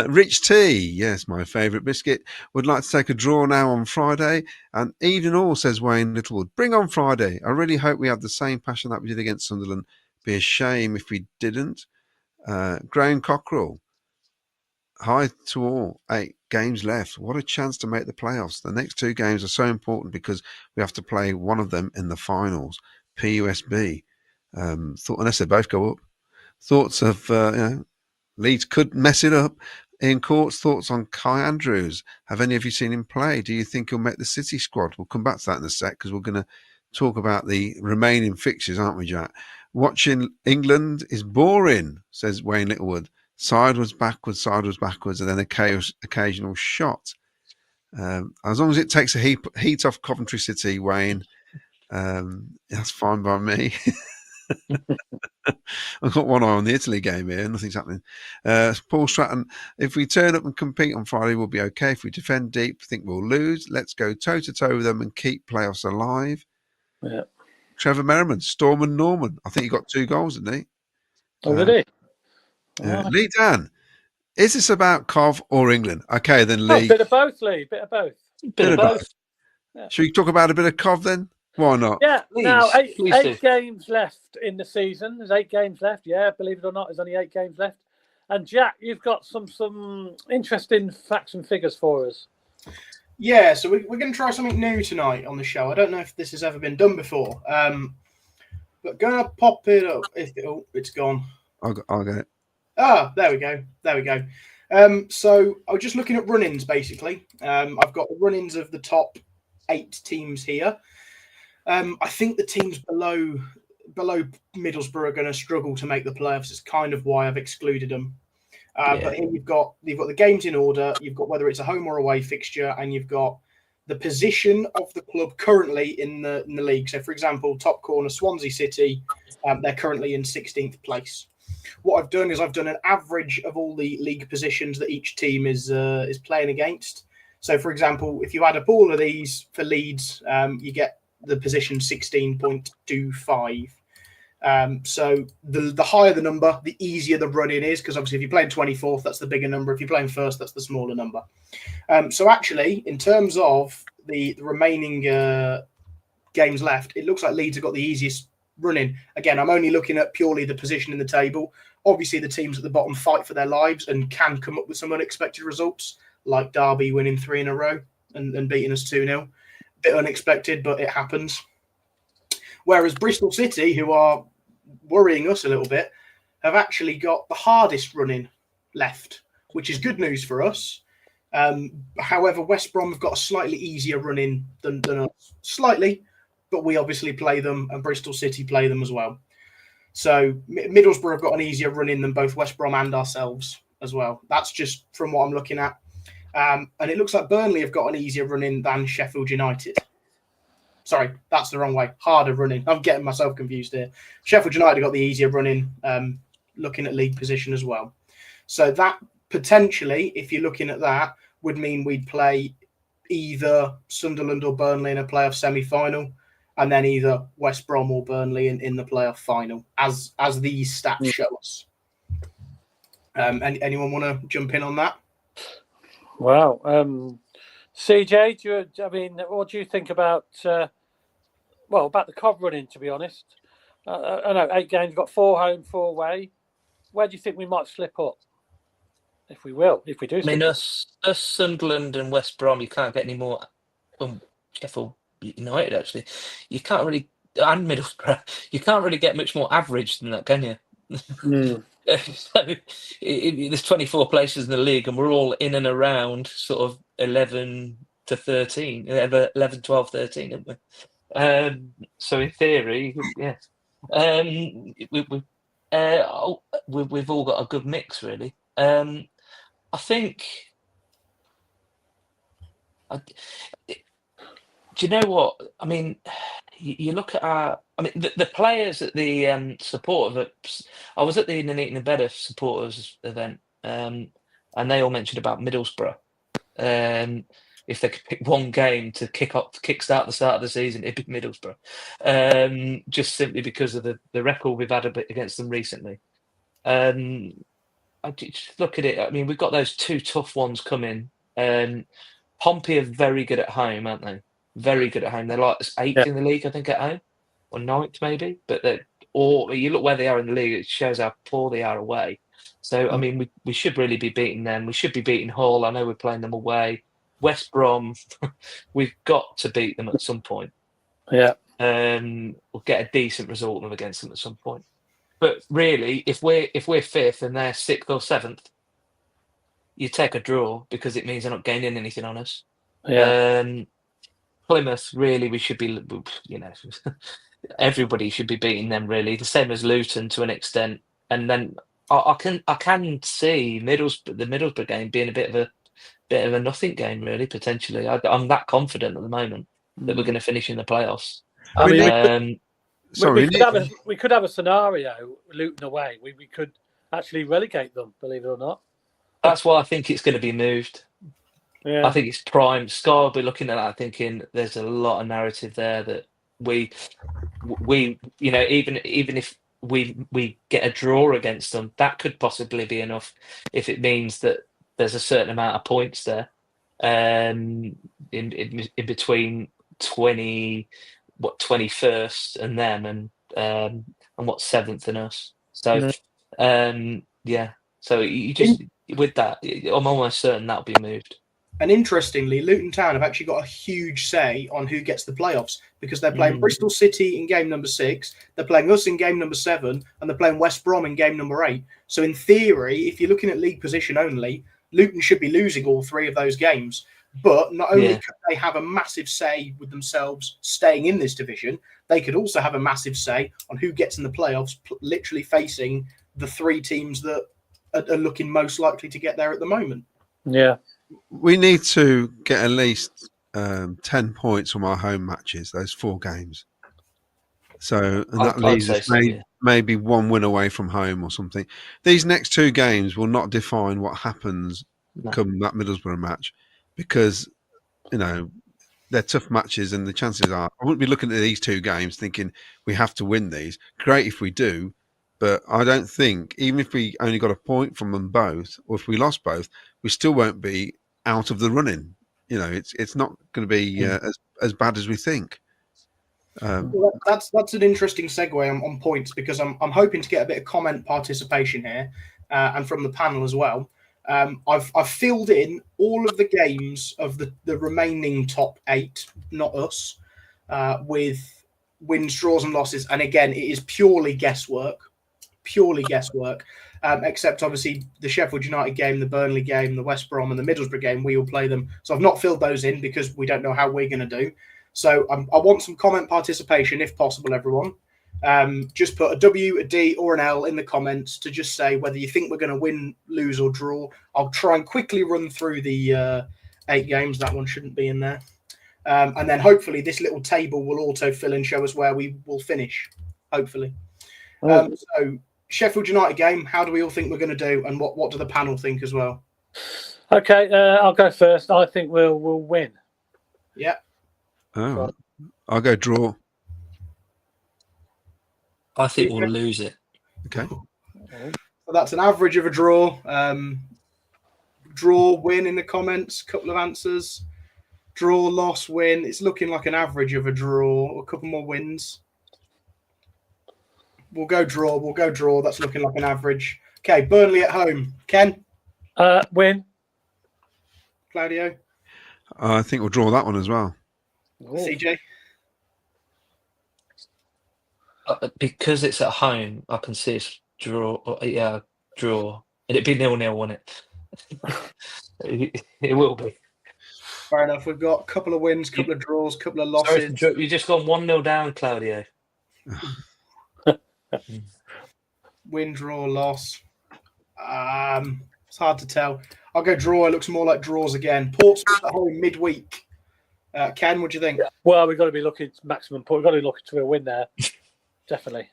[SPEAKER 2] Rich T, yes, my favourite biscuit, would like to take a draw now on Friday. And evening all, says Wayne Littlewood. Bring on Friday. I really hope we have the same passion that we did against Sunderland. Be a shame if we didn't. Graham Cockrell. Hi to all. 8 games left. What a chance to make the playoffs. The next 2 games are so important because we have to play one of them in the finals. PUSB. Unless they both go up. Thoughts of Leeds could mess it up. Ian Court's thoughts on Kai Andrews. Have any of you seen him play? Do you think he'll make the City squad? We'll come back to that in a sec because we're going to talk about the remaining fixtures, aren't we, Jack? Watching England is boring, says Wayne Littlewood. Sideways, backwards, and then occasional shot. As long as it takes a heat off Coventry City, Wayne, that's fine by me. I've got one eye on the Italy game here. Nothing's happening. Paul Stratton, if we turn up and compete on Friday, we'll be okay. If we defend deep, think we'll lose. Let's go toe-to-toe with them and keep playoffs alive.
[SPEAKER 1] Yeah.
[SPEAKER 2] Trevor Merriman, Storm and Norman. I think he got 2 goals, didn't he?
[SPEAKER 1] Oh, did he?
[SPEAKER 2] Lee Dan, is this about Cov or England? Okay, then Lee.
[SPEAKER 1] Bit of both, Lee. Bit of both.
[SPEAKER 3] Bit of both.
[SPEAKER 1] Yeah.
[SPEAKER 2] Should we talk about a bit of Cov then? Why not?
[SPEAKER 1] Yeah.
[SPEAKER 3] Please,
[SPEAKER 1] now,
[SPEAKER 3] please
[SPEAKER 1] eight games left in the season. There's 8 games left. Yeah, believe it or not, there's only 8 games left. And Jack, you've got some interesting facts and figures for us.
[SPEAKER 4] Yeah, so we're going to try something new tonight on the show. I don't know if this has ever been done before, but going to pop it up. It's gone.
[SPEAKER 2] I'll get it.
[SPEAKER 4] Ah, there we go. So I was just looking at run-ins, basically. I've got the run-ins of the top 8 teams here. I think the teams below Middlesbrough are going to struggle to make the playoffs. It's kind of why I've excluded them. But here you've got the games in order. You've got whether it's a home or away fixture, and you've got the position of the club currently in the league. So, for example, top corner Swansea City, they're currently in 16th place. What I've done is I've done an average of all the league positions that each team is playing against. So, for example, if you add up all of these for Leeds, you get the position 16.25. So the higher the number, the easier the run-in is, because obviously if you're playing 24th, that's the bigger number. If you're playing first, that's the smaller number. So actually, in terms of the remaining games left, it looks like Leeds have got the easiest run-in. Again, I'm only looking at purely the position in the table. Obviously, the teams at the bottom fight for their lives and can come up with some unexpected results, like Derby winning 3 in a row and beating us 2-0. Bit unexpected, but it happens. Whereas Bristol City, who are worrying us a little bit, have actually got the hardest running left, which is good news for us. However, West Brom have got a slightly easier run-in than us. Slightly, but we obviously play them, and Bristol City play them as well. So Middlesbrough have got an easier run-in than both West Brom and ourselves as well. That's just from what I'm looking at. And it looks like Burnley have got an easier run-in than Sheffield United. Sorry, that's the wrong way. Harder running. I'm getting myself confused here. Sheffield United got the easier running, looking at league position as well. So that potentially, if you're looking at that, would mean we'd play either Sunderland or Burnley in a playoff semi-final, and then either West Brom or Burnley in the playoff final, as these stats show us. Anyone want to jump in on that?
[SPEAKER 1] Wow. CJ, what do you think about about the Cov running, to be honest? I know 8 games, got 4 home, 4 away. Where do you think we might slip up? If we do.
[SPEAKER 3] I mean, us Sunderland and West Brom, you can't get any more. Sheffield United, actually, you can't really, and Middlesbrough, you can't really get much more average than that, can you? So there's 24 places in the league, and we're all in and around sort of 11 to 13, 11, 12, 13, aren't we? So in theory, yes, we've all got a good mix, really. I think. Do you know what? I mean, you look at the players at the support of it. I was at the Nuneaton and Better supporters event, and they all mentioned about Middlesbrough. If they could pick one game to kickstart the start of the season, it'd be Middlesbrough. Just simply because of the record we've had a bit against them recently. I just look at it. I mean, we've got those 2 tough ones coming. Pompey are very good at home, aren't they? Very good at home. They're like 8th in the league, I think, at home, or 9th maybe. But you look where they are in the league, it shows how poor they are away. So I mean, we should really be beating them. We should be beating Hull. I know we're playing them away. West Brom, we've got to beat them at some point.
[SPEAKER 1] Yeah.
[SPEAKER 3] We'll get a decent result against them at some point. But really, if we're 5th and they're 6th or 7th, you take a draw because it means they're not gaining anything on us.
[SPEAKER 1] Yeah.
[SPEAKER 3] Plymouth, really, we should be, everybody should be beating them, really. The same as Luton to an extent. And then I can see the Middlesbrough game being a bit of a nothing game, really, potentially. I'm that confident at the moment that we're going to finish in the playoffs.
[SPEAKER 1] We could have a scenario, Luton away. We could actually relegate them, believe it or not.
[SPEAKER 3] That's why I think it's going to be moved.
[SPEAKER 1] Yeah.
[SPEAKER 3] I think it's prime. Sky will be looking at that thinking there's a lot of narrative there that we even if we get a draw against them, that could possibly be enough if it means that there's a certain amount of points there in between 21st and them and what 7th and us. So so you just with that, I'm almost certain that'll be moved.
[SPEAKER 4] And interestingly, Luton Town have actually got a huge say on who gets the playoffs because they're playing Bristol City in game number 6, they're playing us in game number 7, and they're playing West Brom in game number 8. So in theory, if you're looking at league position only, Luton should be losing all 3 of those games. But not only could they have a massive say with themselves staying in this division, they could also have a massive say on who gets in the playoffs, literally facing the 3 teams that are looking most likely to get there at the moment.
[SPEAKER 1] Yeah.
[SPEAKER 2] We need to get at least 10 points from our home matches, those 4 games. So, and that leaves us maybe 1 win away from home or something. These next 2 games will not define what happens come that Middlesbrough match because, they're tough matches, and the chances are I wouldn't be looking at these two games thinking we have to win these. Great if we do, but I don't think even if we only got a point from them both, or if we lost both, we still won't be out of the running. You know, it's not going to be as bad as we think.
[SPEAKER 4] Well, that's an interesting segue on points, because I'm hoping to get a bit of comment participation here, and from the panel as well. I've filled in all of the games of the remaining top 8, not us, with wins, draws, and losses. And again, it is purely guesswork, except obviously the Sheffield United game, the Burnley game, the West Brom, and the Middlesbrough game. We will play them, so I've not filled those in because we don't know how we're going to do. So I want some comment participation, if possible, everyone. Just put a W, a D, or an L in the comments to just say whether you think we're going to win, lose, or draw. I'll try and quickly run through the 8 games. That one shouldn't be in there. And then hopefully this little table will auto-fill and show us where we will finish, hopefully. So Sheffield United game, how do we all think we're going to do, and what do the panel think as well?
[SPEAKER 1] Okay, I'll go first. I think we'll win.
[SPEAKER 4] Yeah.
[SPEAKER 2] Oh, I'll go draw.
[SPEAKER 3] I think we'll lose it.
[SPEAKER 2] Okay.
[SPEAKER 4] So that's an average of a draw. Draw, win in the comments. Couple of answers. Draw, loss, win. It's looking like an average of a draw. A couple more wins. We'll go draw. That's looking like an average. Okay, Burnley at home. Ken?
[SPEAKER 1] Win.
[SPEAKER 4] Claudio?
[SPEAKER 2] I think we'll draw that one as well.
[SPEAKER 4] CJ?
[SPEAKER 3] Because it's at home, I can see it's draw. Draw. It'd be 0-0, wouldn't it? It will be.
[SPEAKER 4] Fair enough. We've got a couple of wins, couple of draws, couple of losses.
[SPEAKER 3] Sorry, you just gone 1-0 down, Claudio.
[SPEAKER 4] Win, draw, loss. It's hard to tell. I'll go draw. It looks more like draws again. Portsmouth at home midweek. Ken, what do you think?
[SPEAKER 1] Well, we've got to be looking at maximum point. We've got to be looking to a win there. Definitely.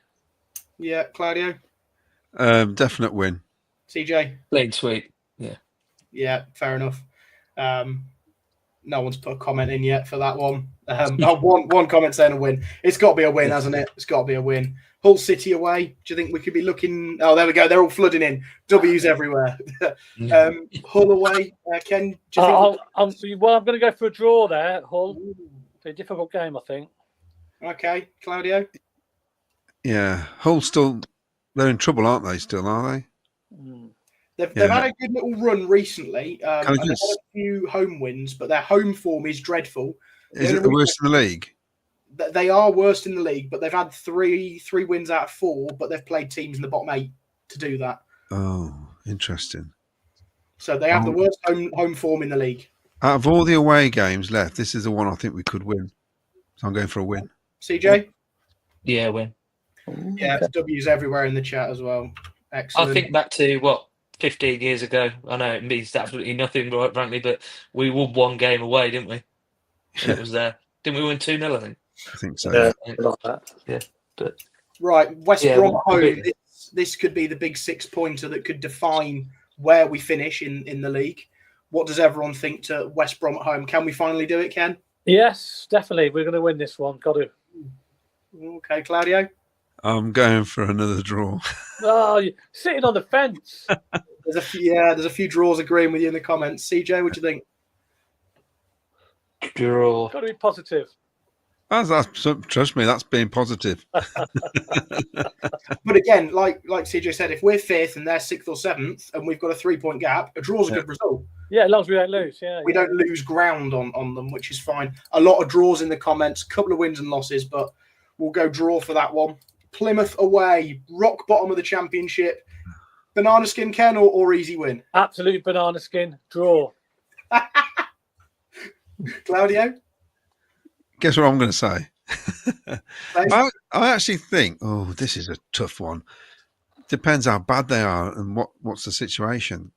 [SPEAKER 4] Yeah, Claudio?
[SPEAKER 2] Definite win.
[SPEAKER 4] CJ?
[SPEAKER 3] Plain sweet. Yeah.
[SPEAKER 4] Yeah, fair enough. No one's put a comment in yet for that one. One comment saying a win. It's got to be a win, hasn't it? It's got to be a win. Hull City away. Do you think we could be looking? Oh, there we go. They're all flooding in. W's everywhere. Hull away. Ken, do you think?
[SPEAKER 1] I'm going to go for a draw there. Hull. It's a difficult game, I think.
[SPEAKER 4] Okay, Claudio.
[SPEAKER 2] Yeah, Hull still. They're in trouble, aren't they? Still, are they?
[SPEAKER 4] They've had a good little run recently. And they've had a few home wins, but their home form is dreadful.
[SPEAKER 2] Is it the worst in the league?
[SPEAKER 4] They are worst in the league, but they've had three wins out of 4, but they've played teams in the bottom 8 to do that.
[SPEAKER 2] Oh, interesting.
[SPEAKER 4] So they have the worst home form in the league.
[SPEAKER 2] Out of all the away games left, this is the one I think we could win. So I'm going for a win.
[SPEAKER 4] CJ?
[SPEAKER 3] Yeah, win.
[SPEAKER 4] Yeah, W's everywhere in the chat as well. Excellent.
[SPEAKER 3] I think back to 15 years ago. I know it means absolutely nothing, right, frankly, but we won one game away, didn't we? And it was there. Didn't we win 2-0, I think?
[SPEAKER 2] I think so.
[SPEAKER 3] Yeah. But
[SPEAKER 4] right, West Brom at home. This could be the big 6-pointer that could define where we finish in the league. What does everyone think to West Brom at home? Can we finally do it, Ken?
[SPEAKER 1] Yes, definitely. We're going to win this one. Got to.
[SPEAKER 4] Okay, Claudio?
[SPEAKER 2] I'm going for another draw.
[SPEAKER 1] Oh, you're sitting on the fence.
[SPEAKER 4] There's a few draws agreeing with you in the comments. CJ, what do you think?
[SPEAKER 3] Draw.
[SPEAKER 1] Got to be positive.
[SPEAKER 2] Trust me, that's being positive.
[SPEAKER 4] But again, like CJ said, if we're 5th and they're 6th or 7th and we've got a 3-point gap, a draw's a good result.
[SPEAKER 1] Yeah, as long as we don't lose. Yeah,
[SPEAKER 4] we don't lose ground on them, which is fine. A lot of draws in the comments, a couple of wins and losses, but we'll go draw for that one. Plymouth away, rock bottom of the championship. Banana skin, Ken, or easy win?
[SPEAKER 1] Absolute banana skin. Draw.
[SPEAKER 4] Claudio?
[SPEAKER 2] Guess what I'm going to say? I actually think, this is a tough one. Depends how bad they are and what's the situation.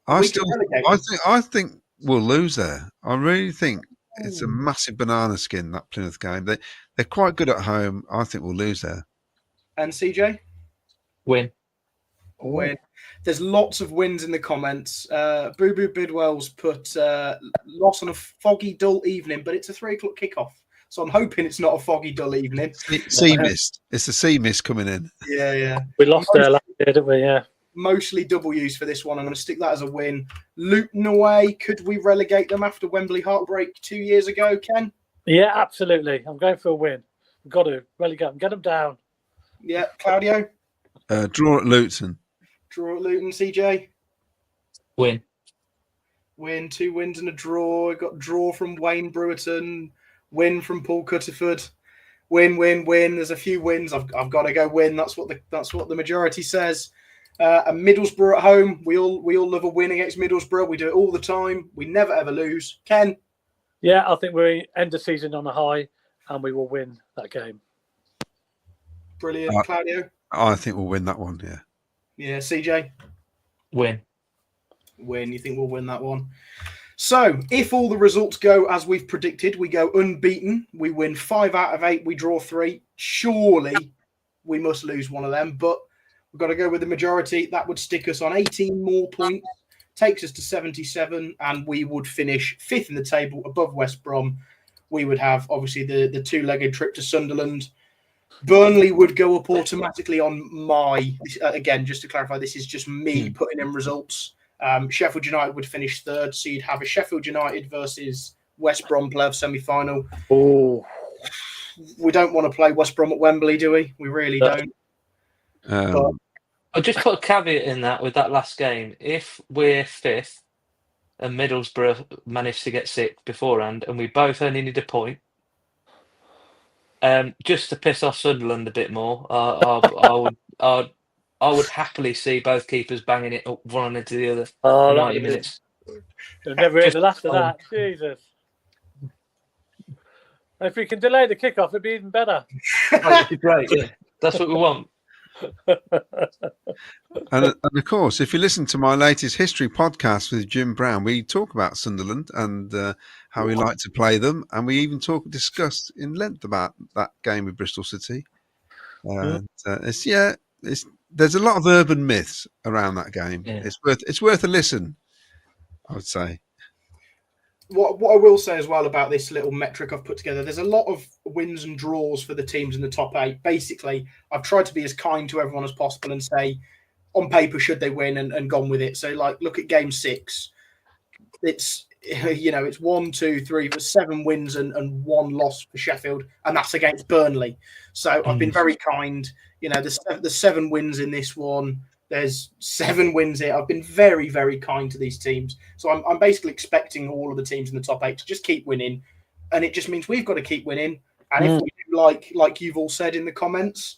[SPEAKER 2] I think we'll lose there. I really think it's a massive banana skin, that Plymouth game. They're quite good at home. I think we'll lose there.
[SPEAKER 4] And CJ?
[SPEAKER 3] Win.
[SPEAKER 4] Win. There's lots of wins in the comments. Boo Boo Bidwell's put loss on a foggy, dull evening, but it's a 3 o'clock kickoff. So I'm hoping it's not a foggy, dull evening.
[SPEAKER 2] Sea mist. It's the sea mist coming in.
[SPEAKER 4] Yeah.
[SPEAKER 1] We lost there last year, didn't we? Yeah.
[SPEAKER 4] Mostly W's for this one. I'm going to stick that as a win. Luton away. Could we relegate them after Wembley heartbreak 2 years ago, Ken?
[SPEAKER 1] Yeah, absolutely. I'm going for a win. We've got to relegate them. Get them down.
[SPEAKER 4] Yeah. Claudio?
[SPEAKER 2] Draw at Luton.
[SPEAKER 4] Draw at Luton. CJ?
[SPEAKER 3] Win.
[SPEAKER 4] 2 wins and a draw. We've got draw from Wayne Brewerton. Win from Paul Cutterford. Win. There's a few wins. I've got to go win. That's what the majority says. And Middlesbrough at home. We all love a win against Middlesbrough. We do it all the time. We never ever lose. Ken?
[SPEAKER 1] Yeah, I think we end the season on a high, and we will win that game.
[SPEAKER 4] Brilliant, Claudio.
[SPEAKER 2] I think we'll win that one. Yeah.
[SPEAKER 4] Yeah, CJ.
[SPEAKER 3] Win.
[SPEAKER 4] You think we'll win that one? So, if all the results go as we've predicted, we go unbeaten. We win 5 out of 8. We draw 3. Surely, we must lose one of them, but we've got to go with the majority. That would stick us on 18 more points, takes us to 77, and we would finish 5th in the table above West Brom. We would have, obviously, the 2-legged trip to Sunderland. Burnley would go up automatically on my... Again, just to clarify, this is just me putting in results. Sheffield United would finish 3rd, so you'd have a Sheffield United versus West Brom playoff semi-final.
[SPEAKER 1] Oh,
[SPEAKER 4] we don't want to play West Brom at Wembley, do we? We really don't.
[SPEAKER 3] I'll just put a caveat in that with that last game. If we're 5th and Middlesbrough managed to get 6th beforehand, and we both only need a point, just to piss off Sunderland a bit more, I would happily see both keepers banging it up one into the other for 90 minutes.
[SPEAKER 1] You'll never hear the last of that. Jesus. If we can delay the kickoff, it'd be even better.
[SPEAKER 3] That'd be great. Yeah. That's what we want.
[SPEAKER 2] And of course, if you listen to my latest history podcast with Jim Brown, we talk about Sunderland and how we like to play them, and we even discussed in length about that game with Bristol City. And there's a lot of urban myths around that game. Yeah. It's worth a listen, I would say.
[SPEAKER 4] What I will say as well about this little metric I've put together, there's a lot of wins and draws for the teams in the top 8. Basically, I've tried to be as kind to everyone as possible and say, on paper, should they win and gone with it. So, like, look at game 6. It's, it's 1, 2, 3, 7 wins and 1 loss for Sheffield, and that's against Burnley. So I've been very kind. There's 7 wins in this one. There's 7 wins here. I've been very, very kind to these teams. So I'm basically expecting all of the teams in the top 8 to just keep winning. And it just means we've got to keep winning. And if we do like you've all said in the comments,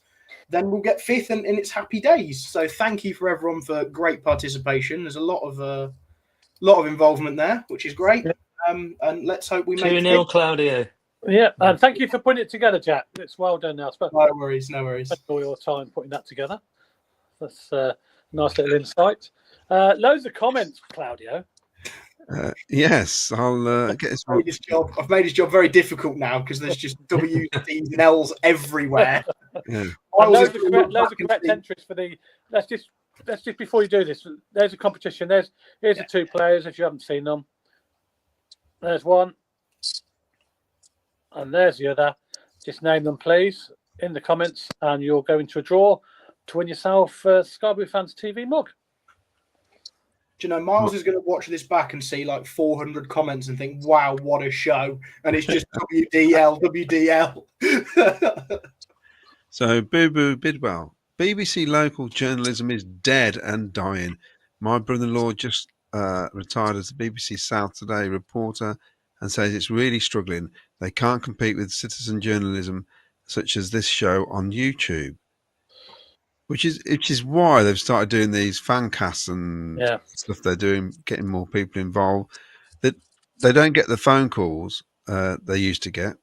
[SPEAKER 4] then we'll get 5th and it's happy days. So thank you for everyone for great participation. There's a lot of involvement there, which is great. And let's hope we make
[SPEAKER 3] 2-0 Claudio.
[SPEAKER 1] Yeah, and thank you for putting it together, Jack. It's well done now.
[SPEAKER 4] No worries.
[SPEAKER 1] Spent all your time putting that together. That's a nice little insight. Loads of comments, Claudio.
[SPEAKER 2] Yes, I'll get this one.
[SPEAKER 4] I've made his job very difficult now because there's just W's, D's, and L's everywhere.
[SPEAKER 1] Yeah. Loads of correct entries for the. Let's just before you do this. There's a competition. Here's the 2 players if you haven't seen them. There's one, and there's the other. Just name them, please, in the comments, and you'll go into a draw to win yourself Sky Blue Fans TV mug.
[SPEAKER 4] Do you know, Miles is going to watch this back and see like 400 comments and think, wow, what a show. And it's just WDL.
[SPEAKER 2] So, Boo Boo Bidwell. BBC local journalism is dead and dying. My brother-in-law just retired as the BBC South Today reporter and says it's really struggling. They can't compete with citizen journalism such as this show on YouTube. Which is why they've started doing these fan casts and stuff they're doing, getting more people involved. That they don't get the phone calls they used to get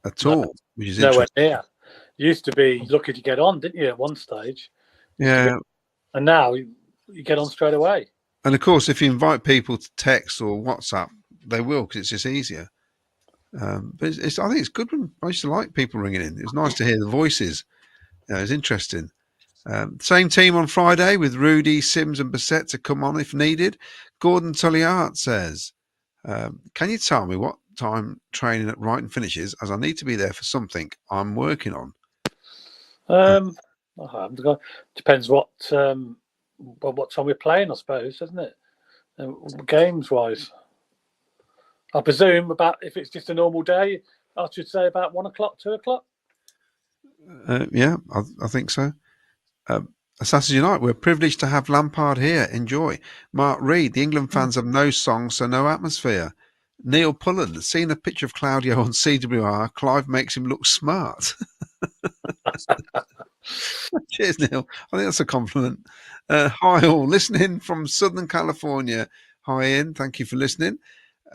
[SPEAKER 2] at all, which is interesting.
[SPEAKER 1] Nowhere near. Used to be lucky to get on, didn't you, at one stage?
[SPEAKER 2] Yeah. And
[SPEAKER 1] now you get on straight away.
[SPEAKER 2] And of course, if you invite people to text or WhatsApp, they will because it's just easier. But I think it's good when I used to like people ringing in. It was nice to hear the voices. It was interesting. Same team on Friday with Rudy, Sims and Bissett to come on if needed. Gordon Tulliart says, can you tell me what time training at Brighton finishes, as I need to be there for something I'm working on?
[SPEAKER 1] Depends what time we're playing, I suppose, doesn't it? Games-wise. I presume if it's just a normal day, I should say about 1 o'clock, 2 o'clock.
[SPEAKER 2] Yeah, I think so. Assassin's United, we're privileged to have Lampard here. Enjoy. Mark Reed, the England fans have no song, so no atmosphere. Neil Pullen, seeing a picture of Claudio on CWR, Clive makes him look smart. Cheers, Neil. I think that's a compliment. Hi all, listening from Southern California. Hi Ian, thank you for listening.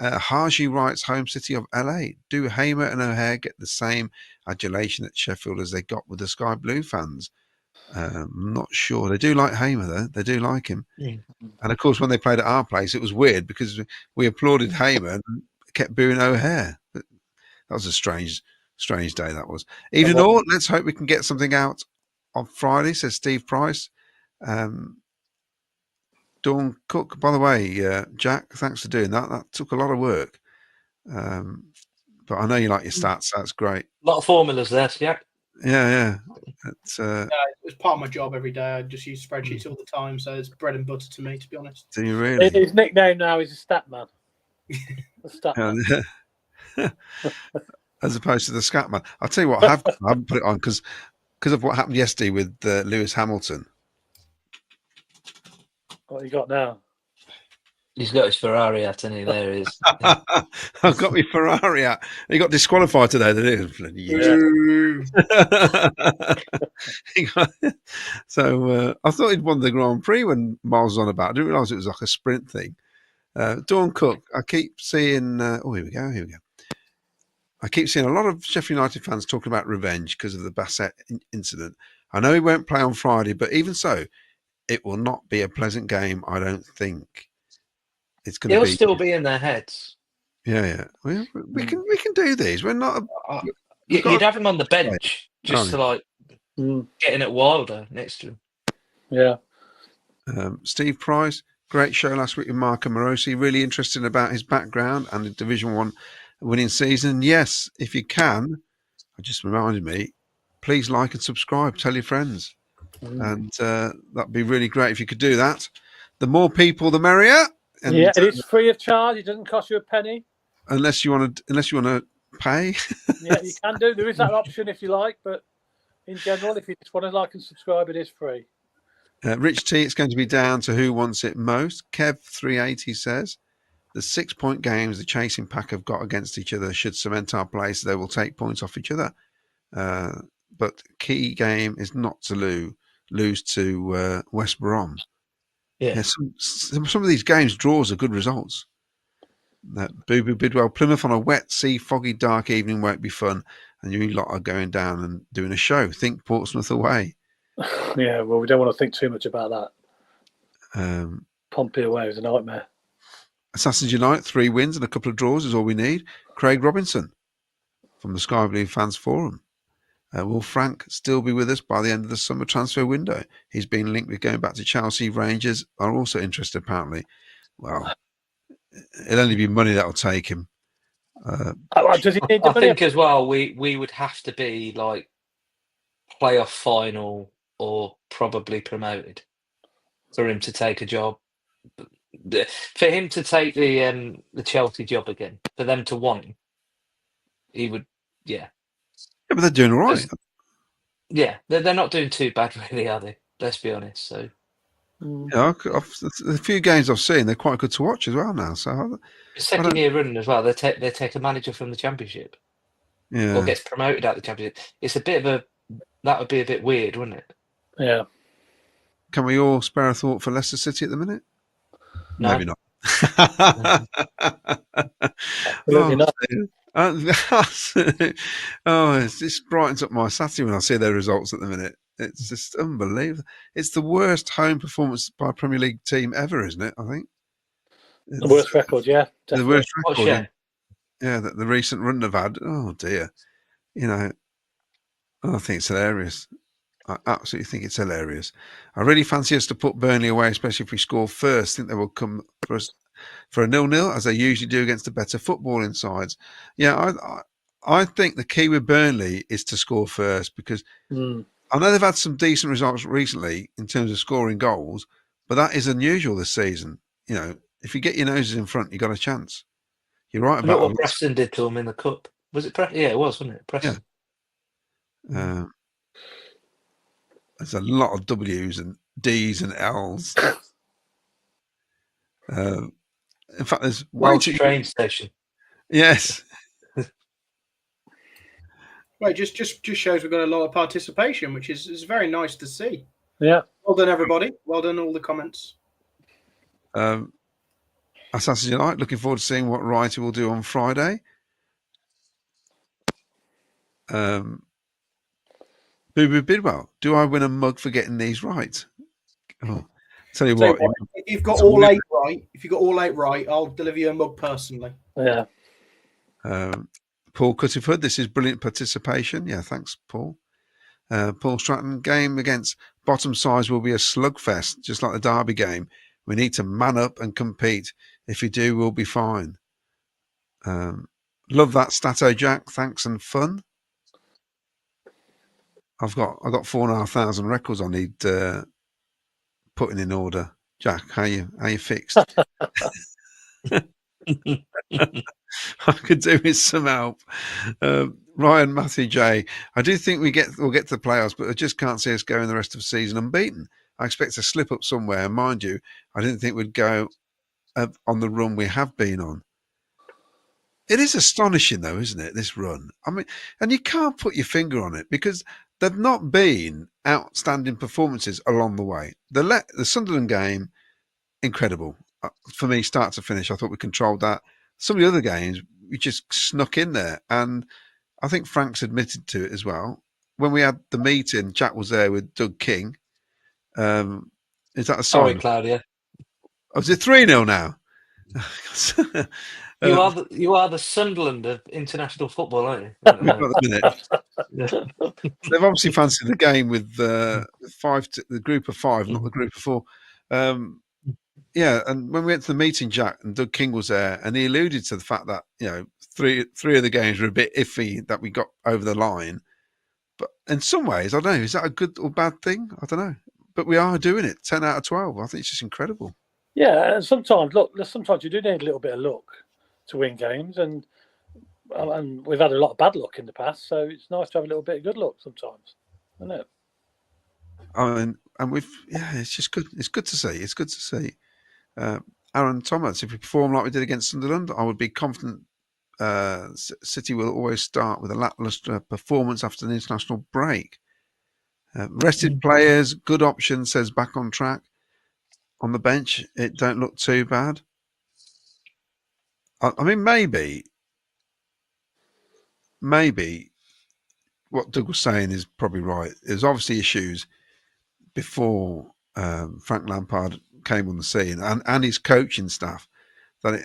[SPEAKER 2] Haji writes, home city of LA. Do Hamer and O'Hare get the same adulation at Sheffield as they got with the Sky Blue fans? I'm not sure. They do like Hamer, though. They do like him. Yeah. And, of course, when they played at our place, it was weird because we applauded Hamer and kept booing O'Hare. But that was a strange day, that was. Even all, let's hope we can get something out on Friday, says Steve Price. Dawn Cook, by the way, Jack, thanks for doing that. That took a lot of work. But I know you like your stats. That's great.
[SPEAKER 3] A lot of formulas there, Jack.
[SPEAKER 2] Yeah.
[SPEAKER 4] It's part of my job every day. I just use spreadsheets all the time, so it's bread and butter to me, to be honest.
[SPEAKER 2] Do you really?
[SPEAKER 1] His nickname now is a stat man. A stat man.
[SPEAKER 2] As opposed to the scat man. I'll tell you what, I haven't put it on because of what happened yesterday with Lewis Hamilton.
[SPEAKER 1] What you got now?
[SPEAKER 3] He's got his Ferrari out, and there he is.
[SPEAKER 2] Yeah. I've got my Ferrari out. He got disqualified today, didn't he? So I thought he'd won the Grand Prix when Miles was on about. I didn't realise it was like a sprint thing. Dawn Cook, I keep seeing. Here we go. I keep seeing a lot of Sheffield United fans talking about revenge because of the Bassett incident. I know he won't play on Friday, but even so, it will not be a pleasant game, I don't think. It's going to be.
[SPEAKER 3] He'll still be in their heads.
[SPEAKER 2] Yeah. We can do these. We're not.
[SPEAKER 3] You'd have him on the bench just to getting it wilder next to him.
[SPEAKER 1] Yeah.
[SPEAKER 2] Steve Price, great show last week with Marco Morosi. Really interesting about his background and the Division 1 winning season. Yes, if you can, I just reminded me, please like and subscribe. Tell your friends. And that'd be really great if you could do that. The more people, the merrier. And,
[SPEAKER 1] it is free of charge. It doesn't cost you a penny.
[SPEAKER 2] Unless you want to pay.
[SPEAKER 1] Yeah, you can do. There is that option if you like, but in general, if you just want to like and subscribe, it is free.
[SPEAKER 2] Rich T, it's going to be down to who wants it most. Kev 380 says, the 6-point games the chasing pack have got against each other should cement our place. They will take points off each other. But key game is not to lose to West Brom. Yeah, some of these games, draws are good results. Boo Boo Bidwell, Plymouth on a wet, sea, foggy, dark evening won't be fun, and you lot are going down and doing a show. Think Portsmouth away.
[SPEAKER 1] Yeah, well, we don't want to think too much about that. Pompey away was a nightmare.
[SPEAKER 2] Assassins United, 3 wins and a couple of draws is all we need. Craig Robinson from the Sky Blue Fans Forum. Will Frank still be with us by the end of the summer transfer window? He's been linked with going back to Chelsea. Rangers are also interested, apparently. Well, it'll only be money that'll take him.
[SPEAKER 3] I think as well, we would have to be like playoff final or probably promoted for him to take a job. For him to take the Chelsea job again, for them to want him, he would, Yeah,
[SPEAKER 2] but they're doing all right.
[SPEAKER 3] Yeah, they're not doing too bad, really, are they? Let's be honest. So,
[SPEAKER 2] yeah, the few games I've seen, they're quite good to watch as well now. So,
[SPEAKER 3] second year running as well. They take a manager from the Championship, or gets promoted out of the Championship. It's a bit of that would be a bit weird, wouldn't it?
[SPEAKER 1] Yeah.
[SPEAKER 2] Can we all spare a thought for Leicester City at the minute?
[SPEAKER 3] No.
[SPEAKER 2] Maybe not. It just brightens up my Saturday when I see their results at the minute. It's just unbelievable. It's the worst home performance by a Premier League team ever, isn't it? I think
[SPEAKER 1] the worst record, yeah.
[SPEAKER 2] Definitely. The worst record.
[SPEAKER 3] Yeah,
[SPEAKER 2] that the recent run they've had. Oh dear, I think it's hilarious. I absolutely think it's hilarious. I really fancy us to put Burnley away, especially if we score first. I think they will come for us for a 0-0, as they usually do against the better footballing sides. Yeah, I think the key with Burnley is to score first, because I know they've had some decent results recently in terms of scoring goals, but that is unusual this season. You know, if you get your noses in front, you've got a chance. You're right about
[SPEAKER 3] Look what Preston did to them in the cup. Was it Preston? Yeah, it was, wasn't it? Preston.
[SPEAKER 2] Yeah. There's a lot of W's and D's and L's. In fact, there's
[SPEAKER 3] Welsh train station.
[SPEAKER 2] Yes.
[SPEAKER 4] Right, just shows we've got a lot of participation, which is very nice to see.
[SPEAKER 1] Yeah.
[SPEAKER 4] Well done, everybody. Well done, all the comments.
[SPEAKER 2] Assassin's United, looking forward to seeing what Wrighty will do on Friday. Boo Boo Bidwell, do I win a mug for getting these right? Oh, tell you what,
[SPEAKER 4] if you've got all 8 right, I'll deliver you a mug personally.
[SPEAKER 1] Yeah.
[SPEAKER 2] Paul Cutterford, this is brilliant participation. Yeah, thanks, Paul. Paul Stratton, game against bottom sides will be a slugfest, just like the Derby game. We need to man up and compete. If we do, we'll be fine. Love that Stato Jack. Thanks and fun. I've got 4,500 records I need putting in order. Jack, how you fixed? I could do with some help. Ryan Matthew J. I do think we'll get to the playoffs, but I just can't see us going the rest of the season unbeaten. I expect to slip up somewhere. Mind you, I didn't think we'd go on the run we have been on. It is astonishing, though, isn't it, this run? I mean, and you can't put your finger on it because there've not been outstanding performances along the way. The Sunderland game, incredible. For me, start to finish, I thought we controlled that. Some of the other games, we just snuck in there. And I think Frank's admitted to it as well. When we had the meeting, Jack was there with Doug King. Is that a sign?
[SPEAKER 3] Sorry, Claudia.
[SPEAKER 2] Oh, is it 3-0 now?
[SPEAKER 3] You are the Sunderland of international football, aren't you?
[SPEAKER 2] They've obviously fancied the game with the group of 5, not the group of 4. Yeah, and when we went to the meeting, Jack and Doug King was there, and he alluded to the fact that three of the games were a bit iffy that we got over the line. But in some ways, I don't know, is that a good or bad thing? I don't know. But we are doing it, 10 out of 12. I think it's just incredible.
[SPEAKER 1] Yeah, and sometimes you do need a little bit of luck to win games, and we've had a lot of bad luck in the past, so it's nice to have a little bit of good luck sometimes, isn't it?
[SPEAKER 2] I mean, and it's just good. It's good to see. It's good to see. Aaron Thomas, if we perform like we did against Sunderland, I would be confident City will always start with a lacklustre performance after the international break. Rested players, good option, says back on track. On the bench, it don't look too bad. I mean, maybe what Doug was saying is probably right. There's obviously issues before Frank Lampard came on the scene and his coaching staff that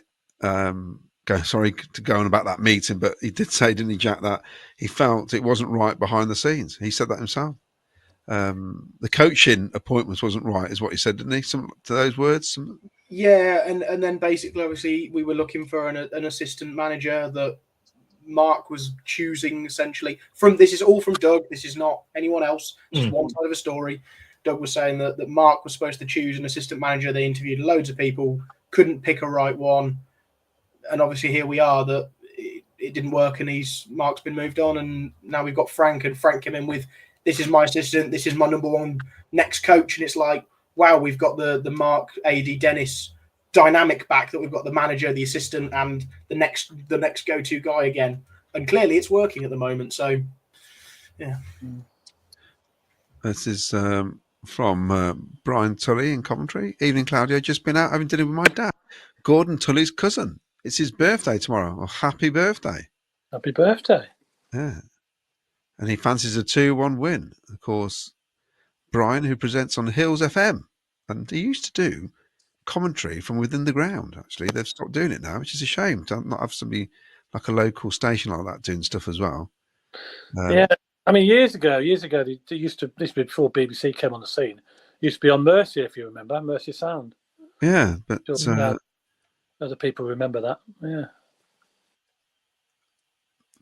[SPEAKER 2] sorry to go on about that meeting, but he did say, didn't he, Jack, that he felt it wasn't right behind the scenes. He said that himself. The coaching appointments wasn't right, is what he said, didn't he? To those words.
[SPEAKER 4] Yeah, and then basically, obviously, we were looking for an assistant manager that Mark was choosing essentially. This is all from Doug. This is not anyone else. This is one side of a story. Doug was saying that Mark was supposed to choose an assistant manager. They interviewed loads of people, couldn't pick a right one, and obviously here we are. That it didn't work, and Mark's been moved on, and now we've got Frank, and Frank came in with, this is my assistant, this is my number one next coach, and it's like, wow, we've got the Mark, AD, Dennis dynamic back, that we've got the manager, the assistant, and the next go-to guy again, and clearly it's working at the moment. So, yeah.
[SPEAKER 2] This is from Brian Tully in Coventry. Evening, Claudio. Just been out having dinner with my dad, Gordon Tully's cousin. It's his birthday tomorrow. Oh, happy birthday!
[SPEAKER 1] Happy birthday!
[SPEAKER 2] Yeah. And he fancies a 2-1 win. Of course, Brian, who presents on Hills FM, and he used to do commentary from within the ground. Actually, they've stopped doing it now, which is a shame to not have somebody like a local station like that doing stuff as well.
[SPEAKER 1] Yeah, I mean, years ago, they used to. This was before BBC came on the scene. Used to be on Mercy, if you remember, Mercy Sound.
[SPEAKER 2] Yeah, but
[SPEAKER 1] other people remember that. Yeah.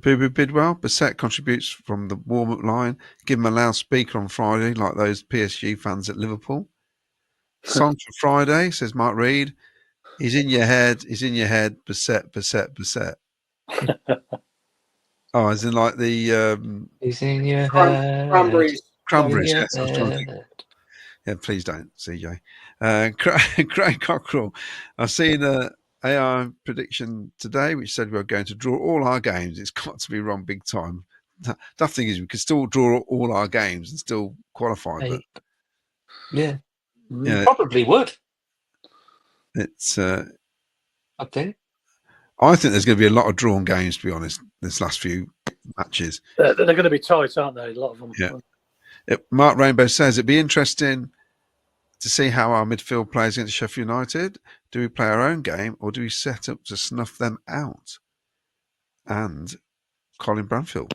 [SPEAKER 2] Boo Bidwell, Bissett contributes from the warm-up line. Give him a loudspeaker on Friday, like those PSG fans at Liverpool. Song for Friday, says Mark Reed. He's in your head. He's in your head. Bissett. Oh, as in like the
[SPEAKER 3] He's in your head.
[SPEAKER 4] Cranberries.
[SPEAKER 2] Yes, I was trying to think. Yeah, please don't, CJ. Craig Cockrell. I've seen an AI prediction today which said we're going to draw all our games. It's got to be wrong big time. The thing is, we could still draw all our games and still qualify. But
[SPEAKER 3] yeah, probably would.
[SPEAKER 2] It's.
[SPEAKER 3] I think
[SPEAKER 2] there's going to be a lot of drawn games, to be honest. This last few matches,
[SPEAKER 1] they're going to be tight, aren't they? A lot of them.
[SPEAKER 2] Yeah. Mark Rainbow says it'd be interesting to see how our midfield plays against Sheffield United. Do we play our own game or do we set up to snuff them out? And Colin Branfield.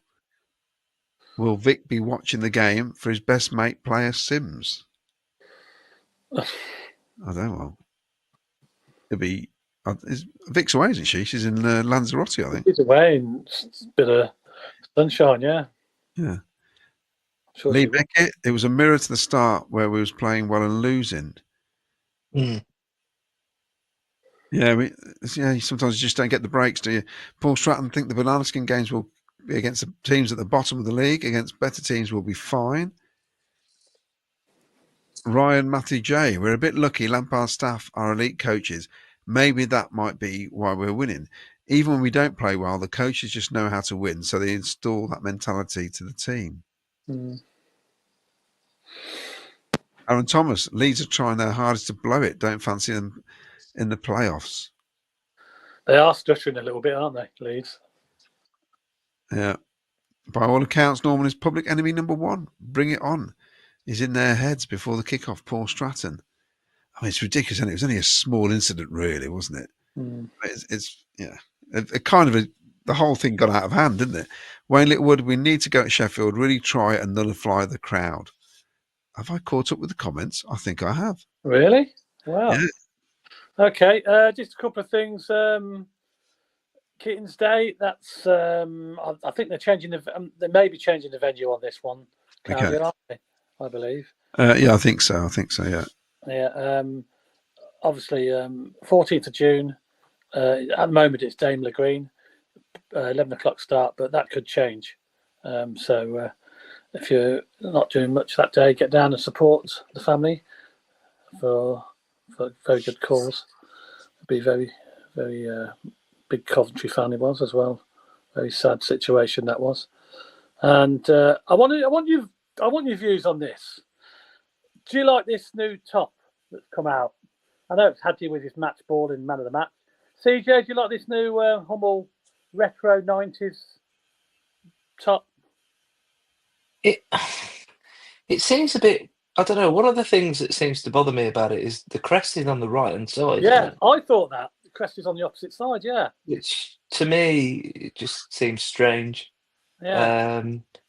[SPEAKER 2] Will Vic be watching the game for his best mate player Sims? I don't know. It'd be. Vic's away, isn't she? She's in Lanzarote, I think.
[SPEAKER 1] She's away and it's a bit of sunshine, yeah.
[SPEAKER 2] Yeah.
[SPEAKER 1] Sure
[SPEAKER 2] Lee Beckett, it was a mirror to the start where we was playing well and losing.
[SPEAKER 3] Mm.
[SPEAKER 2] Yeah, sometimes you just don't get the breaks, do you? Paul Stratton think the banana skin games will be against the teams at the bottom of the league. Against better teams, we'll be fine. Ryan Matthew J, we're a bit lucky. Lampard's staff are elite coaches. Maybe that might be why we're winning. Even when we don't play well, the coaches just know how to win, so they install that mentality to the team. Aaron Thomas, Leeds are trying their hardest to blow it. Don't fancy them in the playoffs.
[SPEAKER 1] They are stuttering a little bit, aren't they, Leeds?
[SPEAKER 2] Yeah. By all accounts, Norman is public enemy number one. Bring it on. He's in their heads before the kickoff. Paul Stratton. I mean, it's ridiculous, isn't it? It was only a small incident, really, wasn't it? It's the whole thing got out of hand, didn't it? Wayne Littlewood, we need to go to Sheffield, really try and nullify the crowd. Have I caught up with the comments? I think I have.
[SPEAKER 1] Really? Wow.
[SPEAKER 2] Yeah.
[SPEAKER 1] Okay, just a couple of things. Keaton's Day, that's, I think they're changing they may be changing the venue on this one.
[SPEAKER 2] Okay.
[SPEAKER 1] Aren't they? I believe.
[SPEAKER 2] Yeah, I think so, yeah.
[SPEAKER 1] Yeah, obviously, 14th of June. At the moment, it's Daimler Green, 11 o'clock start, but that could change. So if you're not doing much that day, get down and support the family for very good cause. It'd be very, very big Coventry fan it was as well. Very sad situation that was. And I want your views on this. Do you like this new top that's come out? I know it's Hadji with his match ball in Man of the Match. CJ, do you like this new Hummel retro 90s top?
[SPEAKER 3] It seems a bit. I don't know. One of the things that seems to bother me about it is the crest is on the right hand side.
[SPEAKER 1] Yeah, I thought that the crest is on the opposite side. Yeah,
[SPEAKER 3] which to me it just seems strange.
[SPEAKER 1] Yeah.